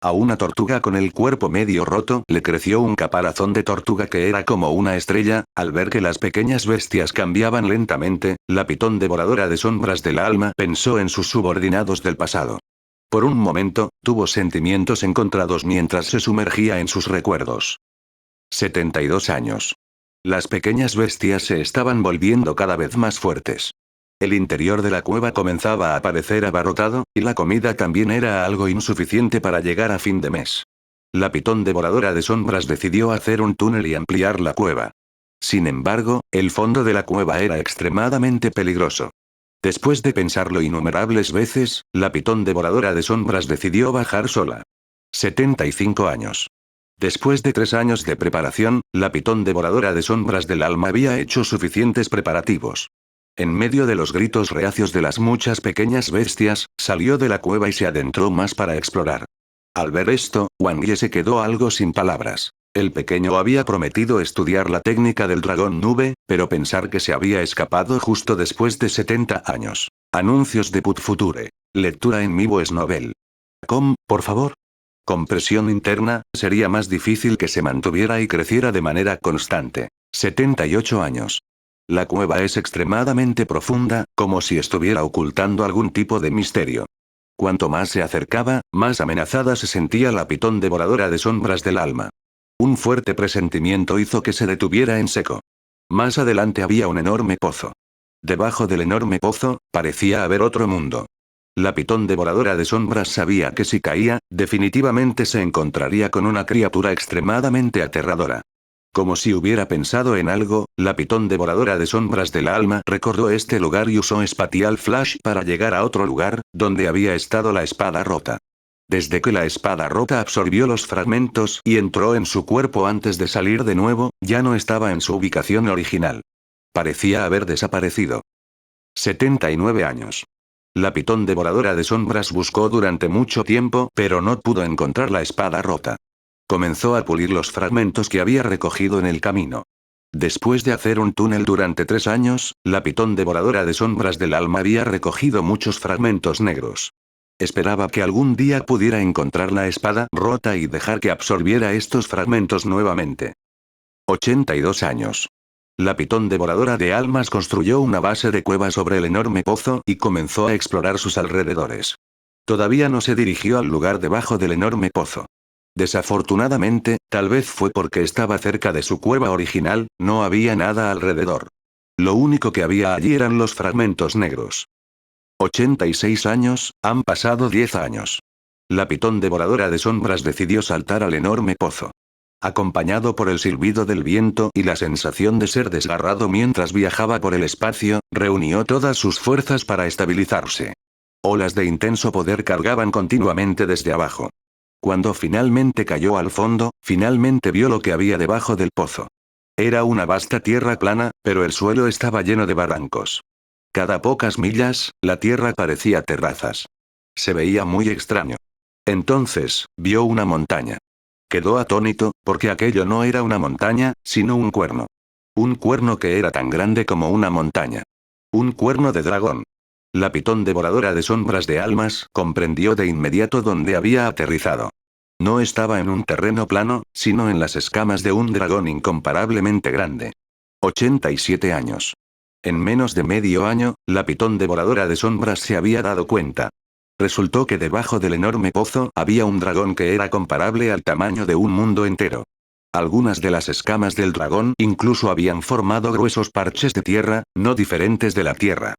A una tortuga con el cuerpo medio roto le creció un caparazón de tortuga que era como una estrella. Al ver que las pequeñas bestias cambiaban lentamente, la pitón devoradora de sombras del alma pensó en sus subordinados del pasado. Por un momento, tuvo sentimientos encontrados mientras se sumergía en sus recuerdos. 72 años. Las pequeñas bestias se estaban volviendo cada vez más fuertes. El interior de la cueva comenzaba a parecer abarrotado, y la comida también era algo insuficiente para llegar a fin de mes. La pitón devoradora de sombras decidió hacer un túnel y ampliar la cueva. Sin embargo, el fondo de la cueva era extremadamente peligroso. Después de pensarlo innumerables veces, la pitón devoradora de sombras decidió bajar sola. 75 años. Después de 3 años de preparación, la pitón devoradora de sombras del alma había hecho suficientes preparativos. En medio de los gritos reacios de las muchas pequeñas bestias, salió de la cueva y se adentró más para explorar. Al ver esto, Wang Ye se quedó algo sin palabras. El pequeño había prometido estudiar la técnica del dragón nube, pero pensar que se había escapado justo después de 70 años. Anuncios de Put Future. Lectura en mi voz novel. Por favor. Con presión interna, sería más difícil que se mantuviera y creciera de manera constante. 78 años. La cueva es extremadamente profunda, como si estuviera ocultando algún tipo de misterio. Cuanto más se acercaba, más amenazada se sentía la pitón devoradora de sombras del alma. Un fuerte presentimiento hizo que se detuviera en seco. Más adelante había un enorme pozo. Debajo del enorme pozo, parecía haber otro mundo. La pitón devoradora de sombras sabía que si caía, definitivamente se encontraría con una criatura extremadamente aterradora. Como si hubiera pensado en algo, la pitón devoradora de sombras del alma recordó este lugar y usó Spatial Flash para llegar a otro lugar, donde había estado la espada rota. Desde que la espada rota absorbió los fragmentos y entró en su cuerpo antes de salir de nuevo, ya no estaba en su ubicación original. Parecía haber desaparecido. 79 años. La pitón devoradora de sombras buscó durante mucho tiempo, pero no pudo encontrar la espada rota. Comenzó a pulir los fragmentos que había recogido en el camino. Después de hacer un túnel durante 3 años, la pitón devoradora de sombras del alma había recogido muchos fragmentos negros. Esperaba que algún día pudiera encontrar la espada rota y dejar que absorbiera estos fragmentos nuevamente. 82 años. La pitón devoradora de almas construyó una base de cueva sobre el enorme pozo y comenzó a explorar sus alrededores. Todavía no se dirigió al lugar debajo del enorme pozo. Desafortunadamente, tal vez fue porque estaba cerca de su cueva original, no había nada alrededor. Lo único que había allí eran los fragmentos negros. 86 años, han pasado 10 años. La pitón devoradora de sombras decidió saltar al enorme pozo. Acompañado por el silbido del viento y la sensación de ser desgarrado mientras viajaba por el espacio, reunió todas sus fuerzas para estabilizarse. Olas de intenso poder cargaban continuamente desde abajo. Cuando finalmente cayó al fondo, finalmente vio lo que había debajo del pozo. Era una vasta tierra plana, pero el suelo estaba lleno de barrancos. Cada pocas millas, la tierra parecía terrazas. Se veía muy extraño. Entonces, vio una montaña. Quedó atónito, porque aquello no era una montaña, sino un cuerno. Un cuerno que era tan grande como una montaña. Un cuerno de dragón. La pitón devoradora de sombras de almas comprendió de inmediato dónde había aterrizado. No estaba en un terreno plano, sino en las escamas de un dragón incomparablemente grande. 87 años. En menos de medio año, la pitón devoradora de sombras se había dado cuenta. Resultó que debajo del enorme pozo había un dragón que era comparable al tamaño de un mundo entero. Algunas de las escamas del dragón incluso habían formado gruesos parches de tierra, no diferentes de la tierra.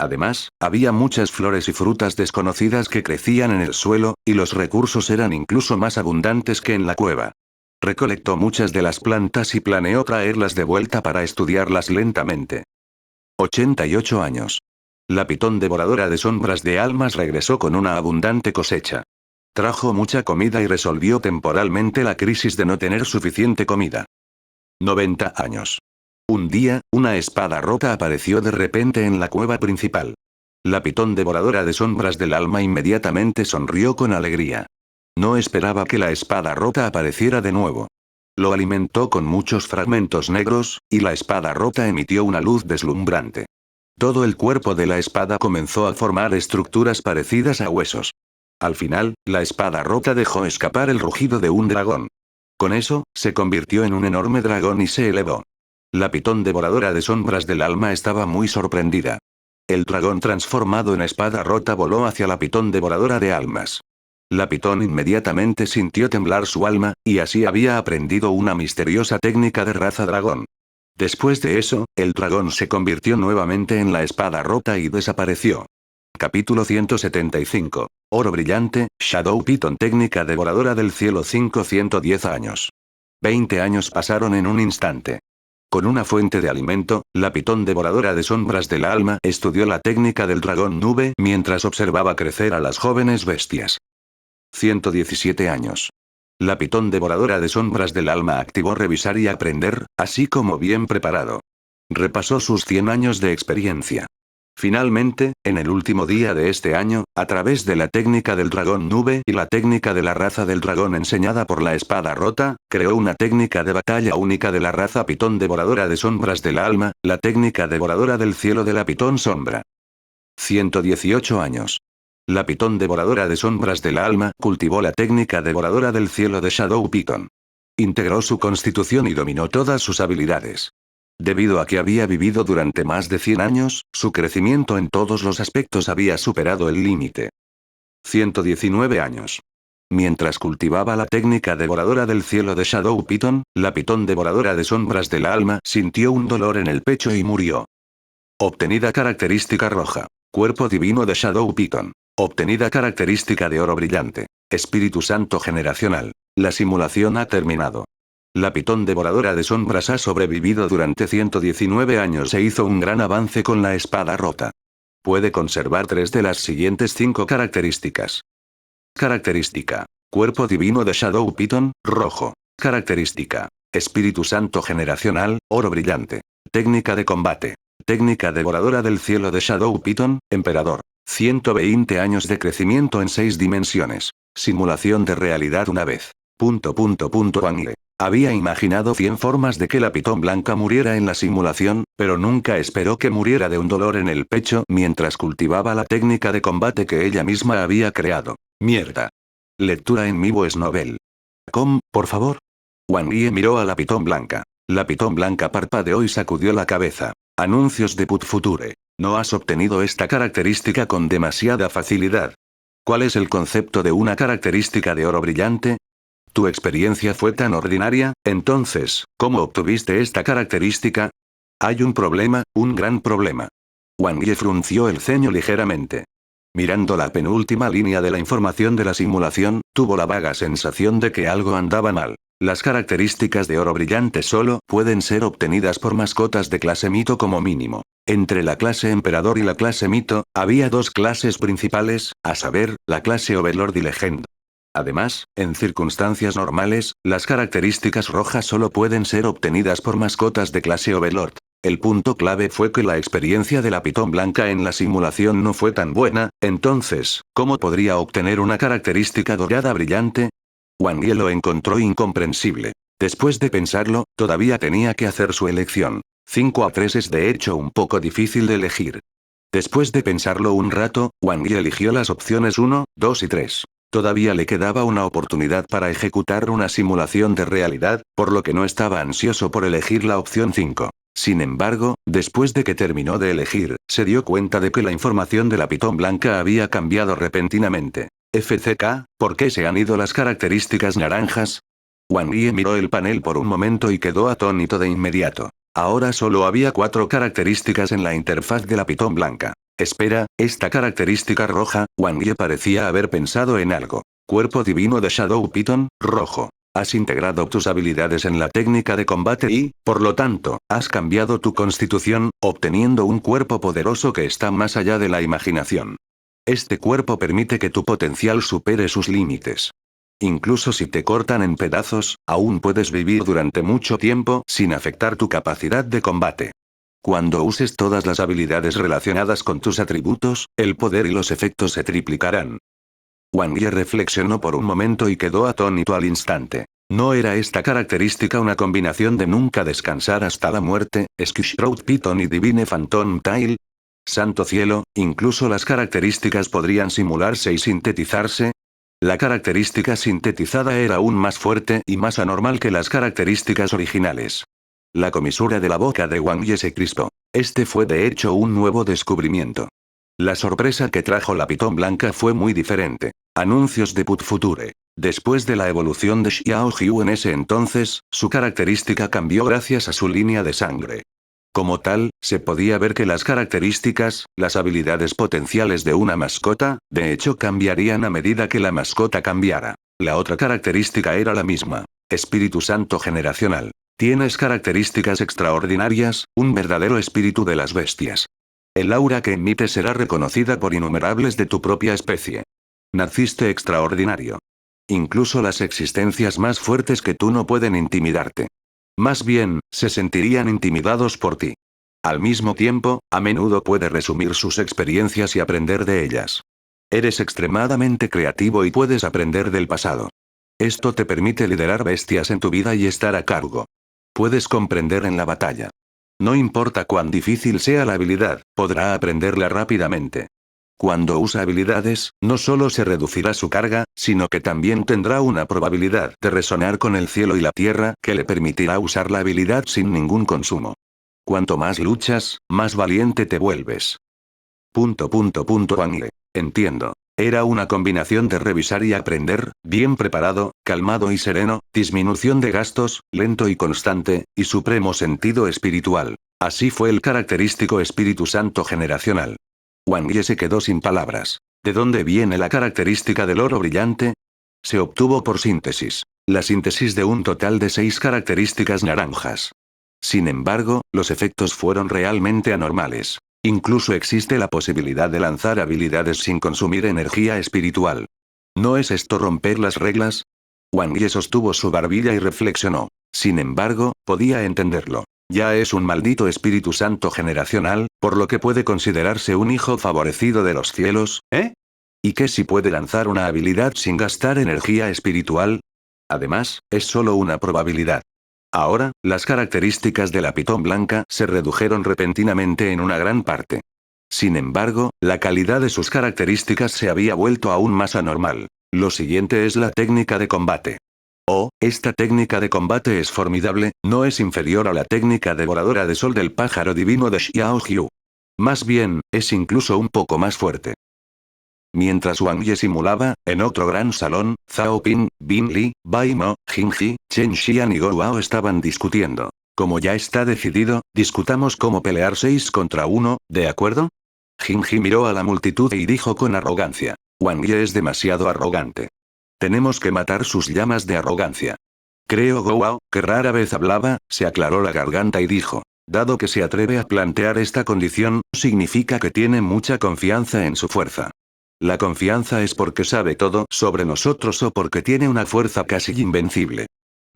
Además, había muchas flores y frutas desconocidas que crecían en el suelo, y los recursos eran incluso más abundantes que en la cueva. Recolectó muchas de las plantas y planeó traerlas de vuelta para estudiarlas lentamente. 88 años. La pitón devoradora de sombras de almas regresó con una abundante cosecha. Trajo mucha comida y resolvió temporalmente la crisis de no tener suficiente comida. 90 años. Un día, una espada rota apareció de repente en la cueva principal. La pitón devoradora de sombras del alma inmediatamente sonrió con alegría. No esperaba que la espada rota apareciera de nuevo. Lo alimentó con muchos fragmentos negros, y la espada rota emitió una luz deslumbrante. Todo el cuerpo de la espada comenzó a formar estructuras parecidas a huesos. Al final, la espada rota dejó escapar el rugido de un dragón. Con eso, se convirtió en un enorme dragón y se elevó. La pitón devoradora de sombras del alma estaba muy sorprendida. El dragón transformado en espada rota voló hacia la pitón devoradora de almas. La pitón inmediatamente sintió temblar su alma, y así había aprendido una misteriosa técnica de raza dragón. Después de eso, el dragón se convirtió nuevamente en la espada rota y desapareció. Capítulo 175. Oro brillante, Shadow Piton técnica devoradora del cielo 510 años. 20 años pasaron en un instante. Con una fuente de alimento, la pitón devoradora de sombras del alma estudió la técnica del dragón nube mientras observaba crecer a las jóvenes bestias. 117 años. La pitón devoradora de sombras del alma activó revisar y aprender, así como bien preparado. Repasó sus 100 años de experiencia. Finalmente, en el último día de este año, a través de la técnica del dragón nube y la técnica de la raza del dragón enseñada por la espada rota, creó una técnica de batalla única de la raza pitón devoradora de sombras del alma, la técnica devoradora del cielo de la pitón sombra. 118 años. La pitón devoradora de sombras del alma cultivó la técnica devoradora del cielo de Shadow Piton. Integró su constitución y dominó todas sus habilidades. Debido a que había vivido durante más de 100 años, su crecimiento en todos los aspectos había superado el límite. 119 años. Mientras cultivaba la técnica devoradora del cielo de Shadow Piton, la pitón devoradora de sombras del alma sintió un dolor en el pecho y murió. Obtenida característica roja. Cuerpo divino de Shadow Piton. Obtenida característica de oro brillante. Espíritu Santo generacional. La simulación ha terminado. La pitón devoradora de sombras ha sobrevivido durante 119 años e hizo un gran avance con la espada rota. Puede conservar 3 de las siguientes 5 características. Característica. Cuerpo divino de Shadow Piton, rojo. Característica. Espíritu Santo generacional, oro brillante. Técnica de combate. Técnica devoradora del cielo de Shadow Piton, emperador. 120 años de crecimiento en 6 dimensiones. Simulación de realidad una vez. Wangle. Había imaginado 100 formas de que la pitón blanca muriera en la simulación, pero nunca esperó que muriera de un dolor en el pecho mientras cultivaba la técnica de combate que ella misma había creado. Mierda. Lectura en mi voice novel. Por favor. Wang Yi miró a la pitón blanca. La pitón blanca parpadeó y sacudió la cabeza. Anuncios de Put Future. No has obtenido esta característica con demasiada facilidad. ¿Cuál es el concepto de una característica de oro brillante? Tu experiencia fue tan ordinaria, entonces, ¿cómo obtuviste esta característica? Hay un problema, un gran problema. Wang Yi frunció el ceño ligeramente. Mirando la penúltima línea de la información de la simulación, tuvo la vaga sensación de que algo andaba mal. Las características de oro brillante solo pueden ser obtenidas por mascotas de clase mito como mínimo. Entre la clase emperador y la clase mito, había 2 clases principales, a saber, la clase Overlord y Legend. Además, en circunstancias normales, las características rojas solo pueden ser obtenidas por mascotas de clase Overlord. El punto clave fue que la experiencia de la pitón blanca en la simulación no fue tan buena, entonces, ¿cómo podría obtener una característica dorada brillante? Wang Yi lo encontró incomprensible. Después de pensarlo, todavía tenía que hacer su elección. 5-3 es de hecho un poco difícil de elegir. Después de pensarlo un rato, Wang Yi eligió las opciones 1, 2 y 3. Todavía le quedaba una oportunidad para ejecutar una simulación de realidad, por lo que no estaba ansioso por elegir la opción 5. Sin embargo, después de que terminó de elegir, se dio cuenta de que la información de la pitón blanca había cambiado repentinamente. FCK, ¿por qué se han ido las características naranjas? Wang Yi miró el panel por un momento y quedó atónito de inmediato. Ahora solo había 4 características en la interfaz de la pitón blanca. Espera, esta característica roja. Wang Yi parecía haber pensado en algo. Cuerpo divino de Shadow Piton, rojo. Has integrado tus habilidades en la técnica de combate y, por lo tanto, has cambiado tu constitución, obteniendo un cuerpo poderoso que está más allá de la imaginación. Este cuerpo permite que tu potencial supere sus límites. Incluso si te cortan en pedazos, aún puedes vivir durante mucho tiempo sin afectar tu capacidad de combate. Cuando uses todas las habilidades relacionadas con tus atributos, el poder y los efectos se triplicarán. Wang Yi reflexionó por un momento y quedó atónito al instante. ¿No era esta característica una combinación de nunca descansar hasta la muerte, Skishroud Piton y Divine Phantom Tail? Santo cielo, ¿incluso las características podrían simularse y sintetizarse? La característica sintetizada era aún más fuerte y más anormal que las características originales. La comisura de la boca de Wang Yi se crispó. Este fue de hecho un nuevo descubrimiento. La sorpresa que trajo la pitón blanca fue muy diferente. Anuncios de Put Future. Después de la evolución de Xiao Xiu en ese entonces, su característica cambió gracias a su línea de sangre. Como tal, se podía ver que las características, las habilidades potenciales de una mascota, de hecho cambiarían a medida que la mascota cambiara. La otra característica era la misma. Espíritu Santo generacional. Tienes características extraordinarias, un verdadero espíritu de las bestias. El aura que emites será reconocida por innumerables de tu propia especie. Naciste extraordinario. Incluso las existencias más fuertes que tú no pueden intimidarte. Más bien, se sentirían intimidados por ti. Al mismo tiempo, a menudo puedes resumir sus experiencias y aprender de ellas. Eres extremadamente creativo y puedes aprender del pasado. Esto te permite liderar bestias en tu vida y estar a cargo. Puedes comprender en la batalla. No importa cuán difícil sea la habilidad, podrá aprenderla rápidamente. Cuando usa habilidades, no solo se reducirá su carga, sino que también tendrá una probabilidad de resonar con el cielo y la tierra que le permitirá usar la habilidad sin ningún consumo. Cuanto más luchas, más valiente te vuelves. Wangle. Entiendo. Era una combinación de revisar y aprender, bien preparado, calmado y sereno, disminución de gastos, lento y constante, y supremo sentido espiritual. Así fue el característico Espíritu Santo generacional. Wangle se quedó sin palabras. ¿De dónde viene la característica del oro brillante? Se obtuvo por síntesis. La síntesis de un total de 6 características naranjas. Sin embargo, los efectos fueron realmente anormales. Incluso existe la posibilidad de lanzar habilidades sin consumir energía espiritual. ¿No es esto romper las reglas? Wangle sostuvo su barbilla y reflexionó. Sin embargo, podía entenderlo. Ya es un maldito Espíritu Santo generacional, por lo que puede considerarse un hijo favorecido de los cielos, ¿eh? ¿Y qué si puede lanzar una habilidad sin gastar energía espiritual? Además, es solo una probabilidad. Ahora, las características de la pitón blanca se redujeron repentinamente en una gran parte. Sin embargo, la calidad de sus características se había vuelto aún más anormal. Lo siguiente es la técnica de combate. Oh, esta técnica de combate es formidable, no es inferior a la técnica devoradora de sol del pájaro divino de Xiao Xiu. Más bien, es incluso un poco más fuerte. Mientras Wang Ye simulaba, en otro gran salón, Zhao Ping, Bin Li, Bai Mo, Jin Ji, Chen Xian y Go Wao estaban discutiendo. Como ya está decidido, discutamos cómo pelear 6 contra 1, ¿de acuerdo? Jin Ji miró a la multitud y dijo con arrogancia. Wang Ye es demasiado arrogante. Tenemos que matar sus llamas de arrogancia. Creo Go Wao, que rara vez hablaba, se aclaró la garganta y dijo. Dado que se atreve a plantear esta condición, significa que tiene mucha confianza en su fuerza. La confianza es porque sabe todo sobre nosotros o porque tiene una fuerza casi invencible.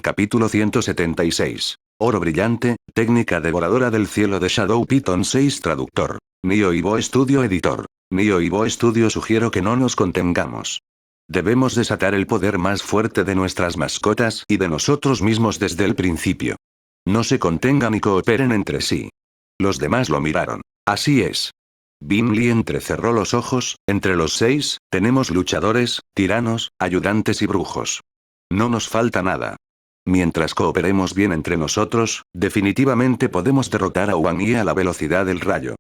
Capítulo 176. Oro brillante, técnica devoradora del cielo de Shadow Python 6 traductor. Nio Ivo Studio editor. Nio Ivo Studio sugiero que no nos contengamos. Debemos desatar el poder más fuerte de nuestras mascotas y de nosotros mismos desde el principio. No se contengan y cooperen entre sí. Los demás lo miraron. Así es. Bin Li entrecerró los ojos, entre los 6, tenemos luchadores, tiranos, ayudantes y brujos. No nos falta nada. Mientras cooperemos bien entre nosotros, definitivamente podemos derrotar a Wang Yi a la velocidad del rayo.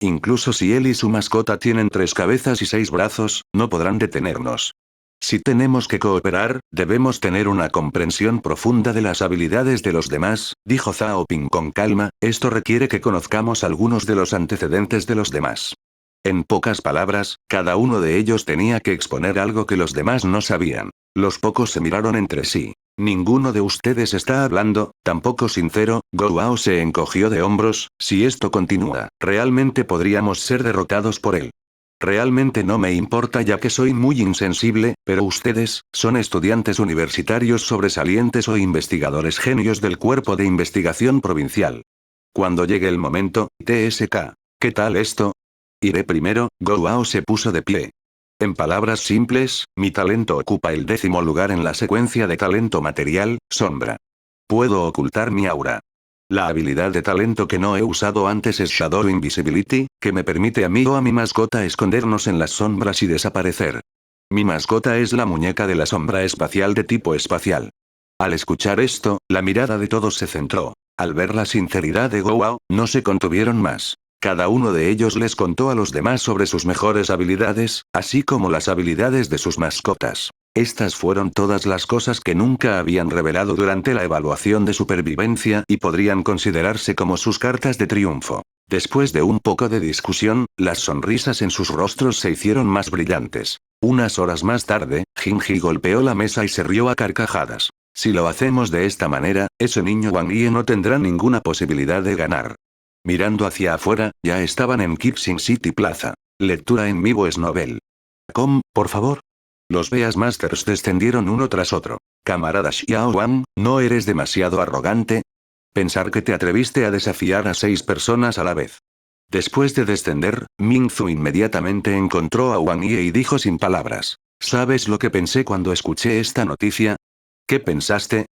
Incluso si él y su mascota tienen 3 cabezas y 6 brazos, no podrán detenernos. Si tenemos que cooperar, debemos tener una comprensión profunda de las habilidades de los demás, dijo Zhao Ping con calma, esto requiere que conozcamos algunos de los antecedentes de los demás. En pocas palabras, cada uno de ellos tenía que exponer algo que los demás no sabían. Los pocos se miraron entre sí. Ninguno de ustedes está hablando, tampoco sincero, Go Wao se encogió de hombros, si esto continúa, realmente podríamos ser derrotados por él. Realmente no me importa ya que soy muy insensible, pero ustedes, son estudiantes universitarios sobresalientes o investigadores genios del Cuerpo de Investigación Provincial. Cuando llegue el momento, TSK. ¿Qué tal esto? Iré primero, Go Wao se puso de pie. En palabras simples, mi talento ocupa el 10º lugar en la secuencia de talento material, sombra. Puedo ocultar mi aura. La habilidad de talento que no he usado antes es Shadow Invisibility, que me permite a mí o a mi mascota escondernos en las sombras y desaparecer. Mi mascota es la muñeca de la sombra espacial de tipo espacial. Al escuchar esto, la mirada de todos se centró. Al ver la sinceridad de Go Wao, no se contuvieron más. Cada uno de ellos les contó a los demás sobre sus mejores habilidades, así como las habilidades de sus mascotas. Estas fueron todas las cosas que nunca habían revelado durante la evaluación de supervivencia y podrían considerarse como sus cartas de triunfo. Después de un poco de discusión, las sonrisas en sus rostros se hicieron más brillantes. Unas horas más tarde, Jin Ji golpeó la mesa y se rió a carcajadas. Si lo hacemos de esta manera, ese niño Wang Yi no tendrá ninguna posibilidad de ganar. Mirando hacia afuera, ya estaban en Kixing City Plaza. Lectura en vivo es novel. Por favor. Los Beastmasters descendieron uno tras otro. Camarada Xiao Wang, ¿no eres demasiado arrogante? Pensar que te atreviste a desafiar a 6 personas a la vez. Después de descender, Ming Zu inmediatamente encontró a Wang Yi y dijo sin palabras. ¿Sabes lo que pensé cuando escuché esta noticia? ¿Qué pensaste?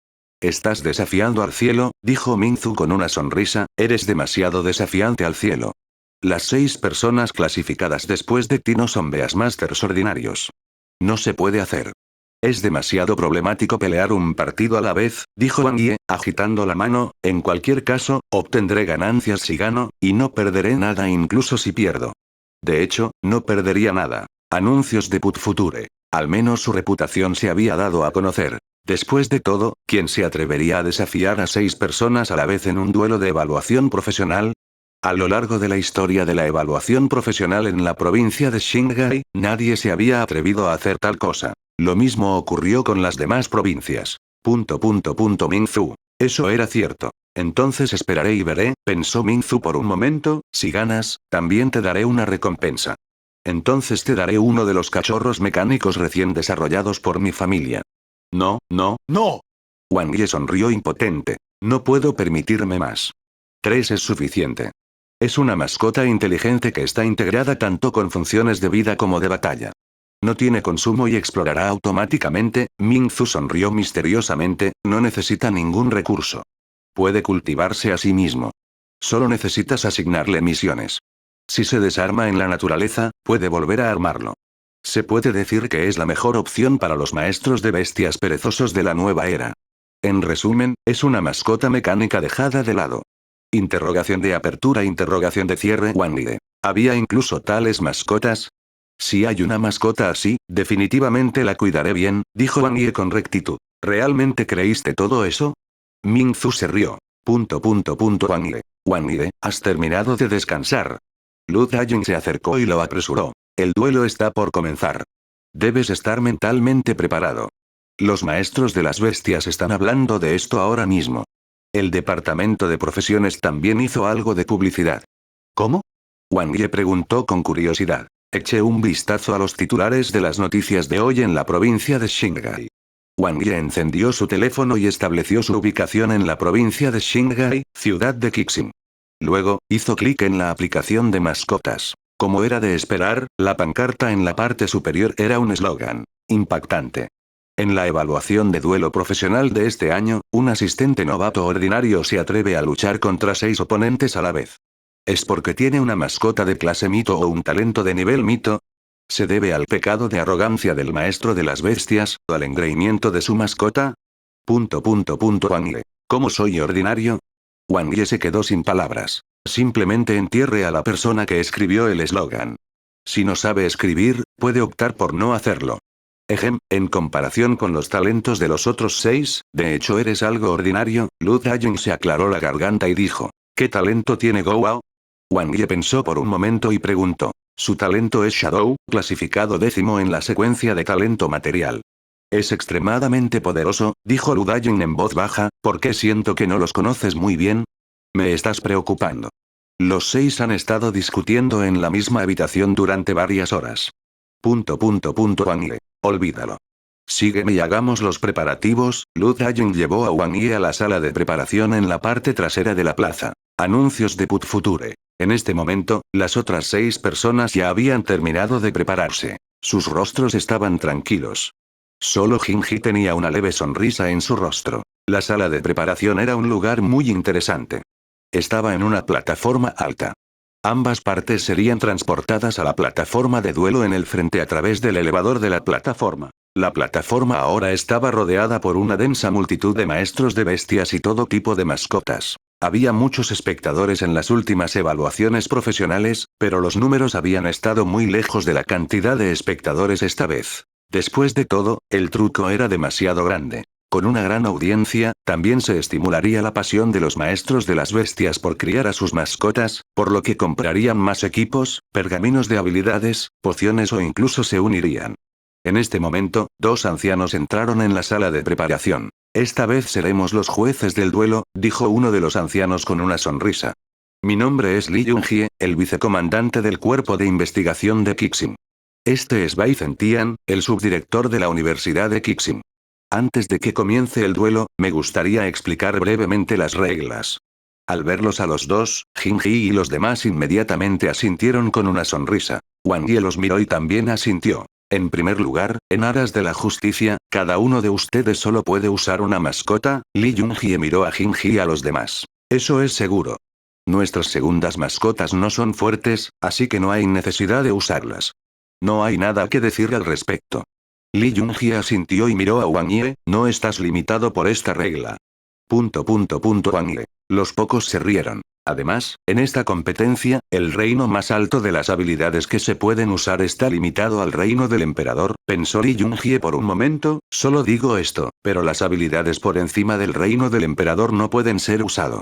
Estás desafiando al cielo, dijo Ming Zu con una sonrisa, eres demasiado desafiante al cielo. Las 6 personas clasificadas después de ti no son Beastmasters ordinarios. No se puede hacer. Es demasiado problemático pelear un partido a la vez, dijo Wang Yi, agitando la mano, en cualquier caso, obtendré ganancias si gano, y no perderé nada incluso si pierdo. De hecho, no perdería nada. Anuncios de Put Future. Al menos su reputación se había dado a conocer. Después de todo, ¿quién se atrevería a desafiar a 6 personas a la vez en un duelo de evaluación profesional? A lo largo de la historia de la evaluación profesional en la provincia de Xinghai, nadie se había atrevido a hacer tal cosa. Lo mismo ocurrió con las demás provincias. Ming Zu. Eso era cierto. Entonces esperaré y veré, pensó Ming Zu por un momento, si ganas, también te daré una recompensa. Entonces te daré uno de los cachorros mecánicos recién desarrollados por mi familia. No, no, no. Wang Yi sonrió impotente. No puedo permitirme más. 3 es suficiente. Es una mascota inteligente que está integrada tanto con funciones de vida como de batalla. No tiene consumo y explorará automáticamente. Ming Zu sonrió misteriosamente, no necesita ningún recurso. Puede cultivarse a sí mismo. Solo necesitas asignarle misiones. Si se desarma en la naturaleza, puede volver a armarlo. Se puede decir que es la mejor opción para los maestros de bestias perezosos de la nueva era. En resumen, es una mascota mecánica dejada de lado. Interrogación de apertura, interrogación de cierre. Wang Yi. ¿Había incluso tales mascotas? Si hay una mascota así, definitivamente la cuidaré bien, dijo Wang Yi con rectitud. ¿Realmente creíste todo eso? Ming Zu se rió. Wang Yi. Wang Yi, ¿has terminado de descansar? Lu Dajun se acercó y lo apresuró. El duelo está por comenzar. Debes estar mentalmente preparado. Los maestros de las bestias están hablando de esto ahora mismo. El departamento de profesiones también hizo algo de publicidad. ¿Cómo? Wang Yi preguntó con curiosidad. Eché un vistazo a los titulares de las noticias de hoy en la provincia de Xinghai. Wang Yi encendió su teléfono y estableció su ubicación en la provincia de Xinghai, ciudad de Kixing. Luego, hizo clic en la aplicación de mascotas. Como era de esperar, la pancarta en la parte superior era un eslogan. Impactante. En la evaluación de duelo profesional de este año, un asistente novato ordinario se atreve a luchar contra 6 oponentes a la vez. ¿Es porque tiene una mascota de clase mito o un talento de nivel mito? ¿Se debe al pecado de arrogancia del maestro de las bestias, o al engreimiento de su mascota? Wang Yi. ¿Cómo soy ordinario? Wang Yi se quedó sin palabras. Simplemente entierre a la persona que escribió el eslogan. Si no sabe escribir, puede optar por no hacerlo. En comparación con los talentos de los otros 6, de hecho eres algo ordinario. Lu Dajun se aclaró la garganta y dijo. ¿Qué talento tiene Gouao? Wang Yi pensó por un momento y preguntó. Su talento es Shadow, clasificado 10º en la secuencia de talento material. Es extremadamente poderoso, dijo Lu Dajun en voz baja, ¿por qué siento que no los conoces muy bien? Me estás preocupando. Los 6 han estado discutiendo en la misma habitación durante varias horas. Wang Yi. Olvídalo. Sígueme y hagamos los preparativos. Lu Dajun llevó a Wang Yi a la sala de preparación en la parte trasera de la plaza. Anuncios de Put Future. En este momento, las otras 6 personas ya habían terminado de prepararse. Sus rostros estaban tranquilos. Solo Jinji tenía una leve sonrisa en su rostro. La sala de preparación era un lugar muy interesante. Estaba en una plataforma alta. Ambas partes serían transportadas a la plataforma de duelo en el frente a través del elevador de la plataforma. La plataforma ahora estaba rodeada por una densa multitud de maestros de bestias y todo tipo de mascotas. Había muchos espectadores en las últimas evaluaciones profesionales, pero los números habían estado muy lejos de la cantidad de espectadores esta vez. Después de todo, el truco era demasiado grande. Con una gran audiencia, también se estimularía la pasión de los maestros de las bestias por criar a sus mascotas, por lo que comprarían más equipos, pergaminos de habilidades, pociones o incluso se unirían. En este momento, 2 ancianos entraron en la sala de preparación. Esta vez seremos los jueces del duelo, dijo uno de los ancianos con una sonrisa. Mi nombre es Lee Junghie, el vicecomandante del cuerpo de investigación de Kixim. Este es Bai Zentian, el subdirector de la Universidad de Kixim. Antes de que comience el duelo, me gustaría explicar brevemente las reglas. Al verlos a los dos, Junghie y los demás inmediatamente asintieron con una sonrisa. Wang Yi los miró y también asintió. En primer lugar, en aras de la justicia, cada uno de ustedes solo puede usar una mascota. Lee Junghie miró a Junghie y a los demás. Eso es seguro. Nuestras segundas mascotas no son fuertes, así que no hay necesidad de usarlas. No hay nada que decir al respecto. Lee Junghie asintió y miró a Wang Yi, no estás limitado por esta regla. Wang Yi. Los pocos se rieron. Además, en esta competencia, el reino más alto de las habilidades que se pueden usar está limitado al reino del emperador, pensó Lee Junghie por un momento, solo digo esto, pero las habilidades por encima del reino del emperador no pueden ser usado.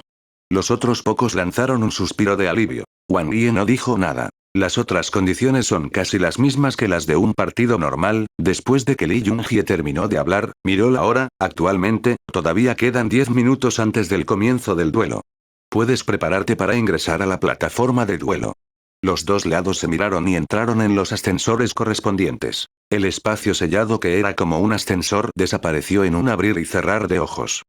Los otros pocos lanzaron un suspiro de alivio. Wang Yi no dijo nada. Las otras condiciones son casi las mismas que las de un partido normal. Después de que Lee Junghie terminó de hablar, miró la hora. Actualmente, todavía quedan 10 minutos antes del comienzo del duelo. Puedes prepararte para ingresar a la plataforma de duelo. Los dos lados se miraron y entraron en los ascensores correspondientes. El espacio sellado que era como un ascensor desapareció en un abrir y cerrar de ojos.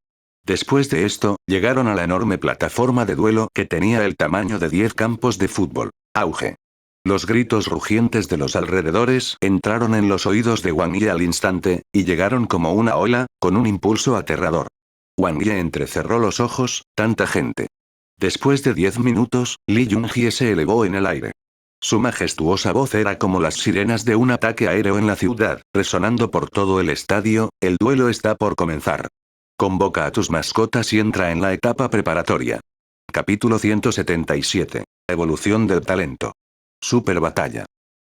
Después de esto, llegaron a la enorme plataforma de duelo que tenía el tamaño de 10 campos de fútbol. Auge. Los gritos rugientes de los alrededores entraron en los oídos de Wang Yi al instante, y llegaron como una ola, con un impulso aterrador. Wang Yi entrecerró los ojos, tanta gente. Después de 10 minutos, Lee Junghie se elevó en el aire. Su majestuosa voz era como las sirenas de un ataque aéreo en la ciudad, resonando por todo el estadio. El duelo está por comenzar. Convoca a tus mascotas y entra en la etapa preparatoria. Capítulo 177. Evolución del talento. Super batalla.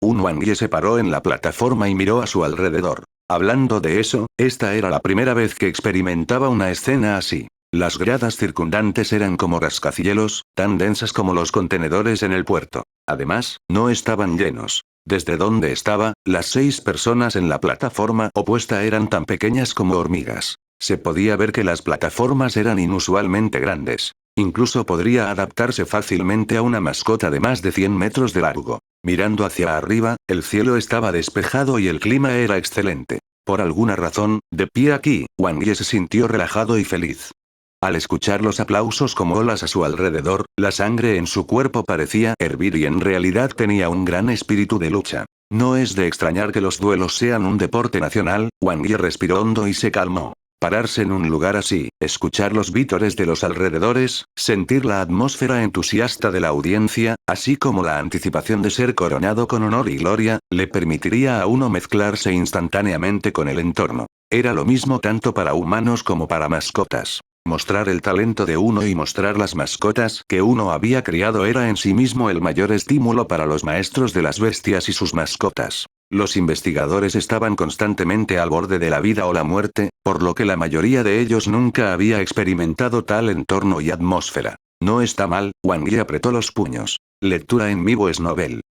Wang Yi se paró en la plataforma y miró a su alrededor. Hablando de eso, esta era la primera vez que experimentaba una escena así. Las gradas circundantes eran como rascacielos, tan densas como los contenedores en el puerto. Además, no estaban llenos. Desde donde estaba, las 6 personas en la plataforma opuesta eran tan pequeñas como hormigas. Se podía ver que las plataformas eran inusualmente grandes. Incluso podría adaptarse fácilmente a una mascota de más de 100 metros de largo. Mirando hacia arriba, el cielo estaba despejado y el clima era excelente. Por alguna razón, de pie aquí, Wang Yi se sintió relajado y feliz. Al escuchar los aplausos como olas a su alrededor, la sangre en su cuerpo parecía hervir y en realidad tenía un gran espíritu de lucha. No es de extrañar que los duelos sean un deporte nacional. Wang Yi respiró hondo y se calmó. Pararse en un lugar así, escuchar los vítores de los alrededores, sentir la atmósfera entusiasta de la audiencia, así como la anticipación de ser coronado con honor y gloria, le permitiría a uno mezclarse instantáneamente con el entorno. Era lo mismo tanto para humanos como para mascotas. Mostrar el talento de uno y mostrar las mascotas que uno había criado era en sí mismo el mayor estímulo para los maestros de las bestias y sus mascotas. Los investigadores estaban constantemente al borde de la vida o la muerte, por lo que la mayoría de ellos nunca había experimentado tal entorno y atmósfera. No está mal. Wang Yi apretó los puños. Lectura en vivo es novel.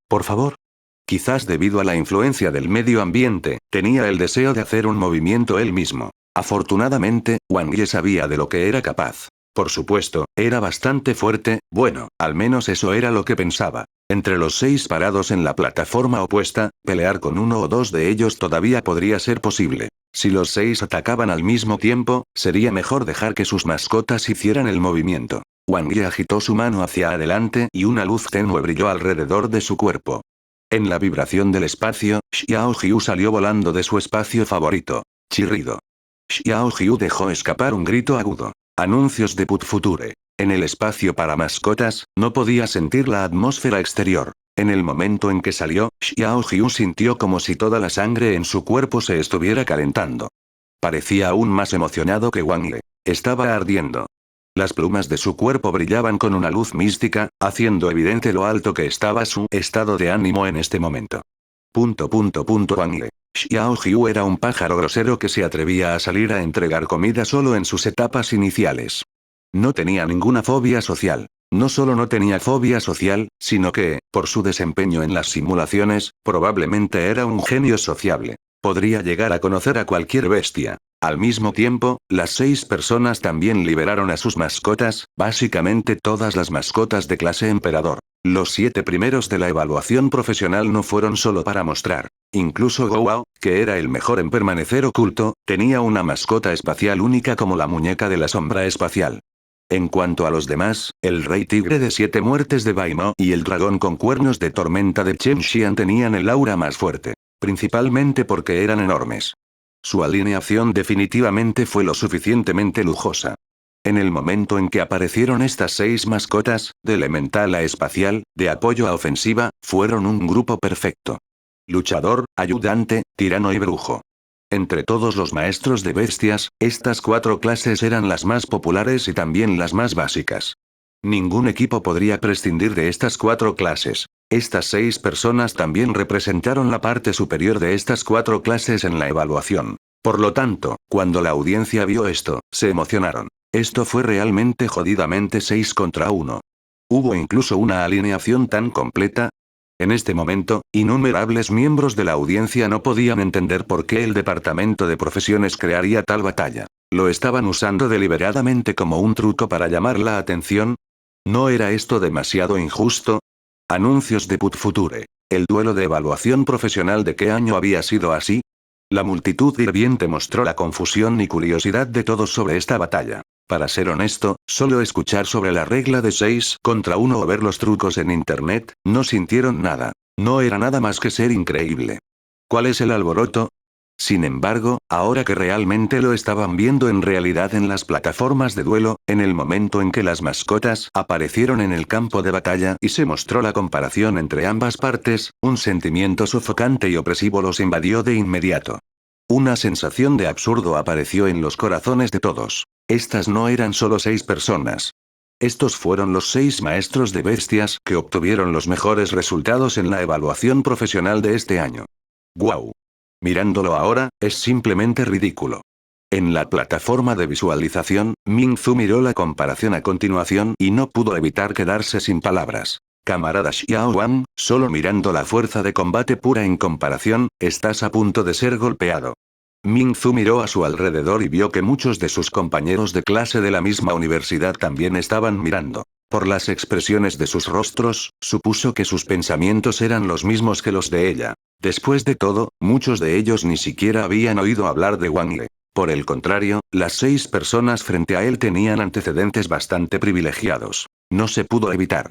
Por favor. Quizás debido a la influencia del medio ambiente, tenía el deseo de hacer un movimiento él mismo. Afortunadamente, Wang Yi sabía de lo que era capaz. Por supuesto, era bastante fuerte. Bueno, al menos eso era lo que pensaba. Entre los 6 parados en la plataforma opuesta, pelear con uno o dos de ellos todavía podría ser posible. Si los 6 atacaban al mismo tiempo, sería mejor dejar que sus mascotas hicieran el movimiento. Wang Yi agitó su mano hacia adelante y una luz tenue brilló alrededor de su cuerpo. En la vibración del espacio, Xiao Jiu salió volando de su espacio favorito. Chirrido. Xiao Jiu dejó escapar un grito agudo. Anuncios de Put Future. En el espacio para mascotas, no podía sentir la atmósfera exterior. En el momento en que salió, Xiao Jiu sintió como si toda la sangre en su cuerpo se estuviera calentando. Parecía aún más emocionado que Wang Yi. Estaba ardiendo. Las plumas de su cuerpo brillaban con una luz mística, haciendo evidente lo alto que estaba su estado de ánimo en este momento. Wang Yi. Xiao Jiu era un pájaro grosero que se atrevía a salir a entregar comida solo en sus etapas iniciales. No tenía ninguna fobia social. No solo no tenía fobia social, sino que, por su desempeño en las simulaciones, probablemente era un genio sociable. Podría llegar a conocer a cualquier bestia. Al mismo tiempo, las 6 personas también liberaron a sus mascotas, básicamente todas las mascotas de clase emperador. Los 7 primeros de la evaluación profesional no fueron solo para mostrar. Incluso Gowao, que era el mejor en permanecer oculto, tenía una mascota espacial única como la muñeca de la sombra espacial. En cuanto a los demás, el rey tigre de 7 muertes de Baimo y el dragón con cuernos de tormenta de Chen Xian tenían el aura más fuerte. Principalmente porque eran enormes. Su alineación definitivamente fue lo suficientemente lujosa. En el momento en que aparecieron estas 6 mascotas, de elemental a espacial, de apoyo a ofensiva, fueron un grupo perfecto. Luchador, ayudante, tirano y brujo. Entre todos los maestros de bestias, estas 4 clases eran las más populares y también las más básicas. Ningún equipo podría prescindir de estas 4 clases. Estas 6 personas también representaron la parte superior de estas 4 clases en la evaluación. Por lo tanto, cuando la audiencia vio esto, se emocionaron. Esto fue realmente jodidamente 6 contra 1. ¿Hubo incluso una alineación tan completa? En este momento, innumerables miembros de la audiencia no podían entender por qué el departamento de profesiones crearía tal batalla. ¿Lo estaban usando deliberadamente como un truco para llamar la atención? ¿No era esto demasiado injusto? Anuncios de Put Future. ¿El duelo de evaluación profesional de qué año había sido así? La multitud hirviente mostró la confusión y curiosidad de todos sobre esta batalla. Para ser honesto, solo escuchar sobre la regla de 6 contra 1 o ver los trucos en internet, no sintieron nada. No era nada más que ser increíble. ¿Cuál es el alboroto? Sin embargo, ahora que realmente lo estaban viendo en realidad en las plataformas de duelo, en el momento en que las mascotas aparecieron en el campo de batalla y se mostró la comparación entre ambas partes, un sentimiento sofocante y opresivo los invadió de inmediato. Una sensación de absurdo apareció en los corazones de todos. Estas no eran solo 6 personas. Estos fueron los 6 maestros de bestias que obtuvieron los mejores resultados en la evaluación profesional de este año. ¡Guau! Mirándolo ahora, es simplemente ridículo. En la plataforma de visualización, Ming Zu miró la comparación a continuación y no pudo evitar quedarse sin palabras. Camarada Xiao Wang, solo mirando la fuerza de combate pura en comparación, estás a punto de ser golpeado. Ming Zu miró a su alrededor y vio que muchos de sus compañeros de clase de la misma universidad también estaban mirando. Por las expresiones de sus rostros, supuso que sus pensamientos eran los mismos que los de ella. Después de todo, muchos de ellos ni siquiera habían oído hablar de Wang Le. Por el contrario, las 6 personas frente a él tenían antecedentes bastante privilegiados. No se pudo evitar.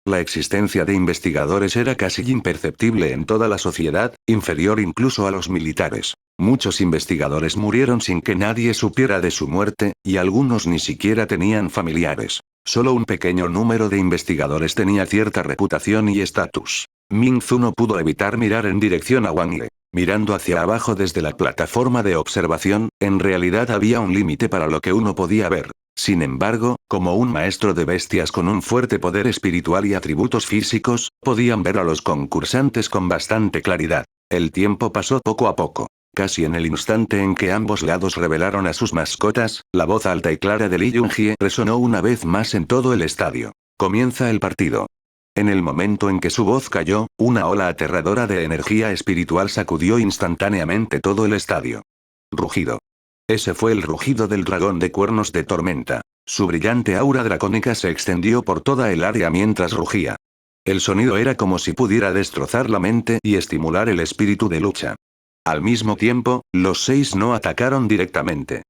La existencia de investigadores era casi imperceptible en toda la sociedad, inferior incluso a los militares. Muchos investigadores murieron sin que nadie supiera de su muerte, y algunos ni siquiera tenían familiares. Solo un pequeño número de investigadores tenía cierta reputación y estatus. Ming Zu no pudo evitar mirar en dirección a Wang Le. Mirando hacia abajo desde la plataforma de observación, en realidad había un límite para lo que uno podía ver. Sin embargo, como un maestro de bestias con un fuerte poder espiritual y atributos físicos, podían ver a los concursantes con bastante claridad. El tiempo pasó poco a poco. Casi en el instante en que ambos lados revelaron a sus mascotas, la voz alta y clara de Li Yunjie resonó una vez más en todo el estadio. Comienza el partido. En el momento en que su voz cayó, una ola aterradora de energía espiritual sacudió instantáneamente todo el estadio. Rugido. Ese fue el rugido del dragón de cuernos de tormenta. Su brillante aura dracónica se extendió por toda el área mientras rugía. El sonido era como si pudiera destrozar la mente y estimular el espíritu de lucha. Al mismo tiempo, los 6 no atacaron directamente.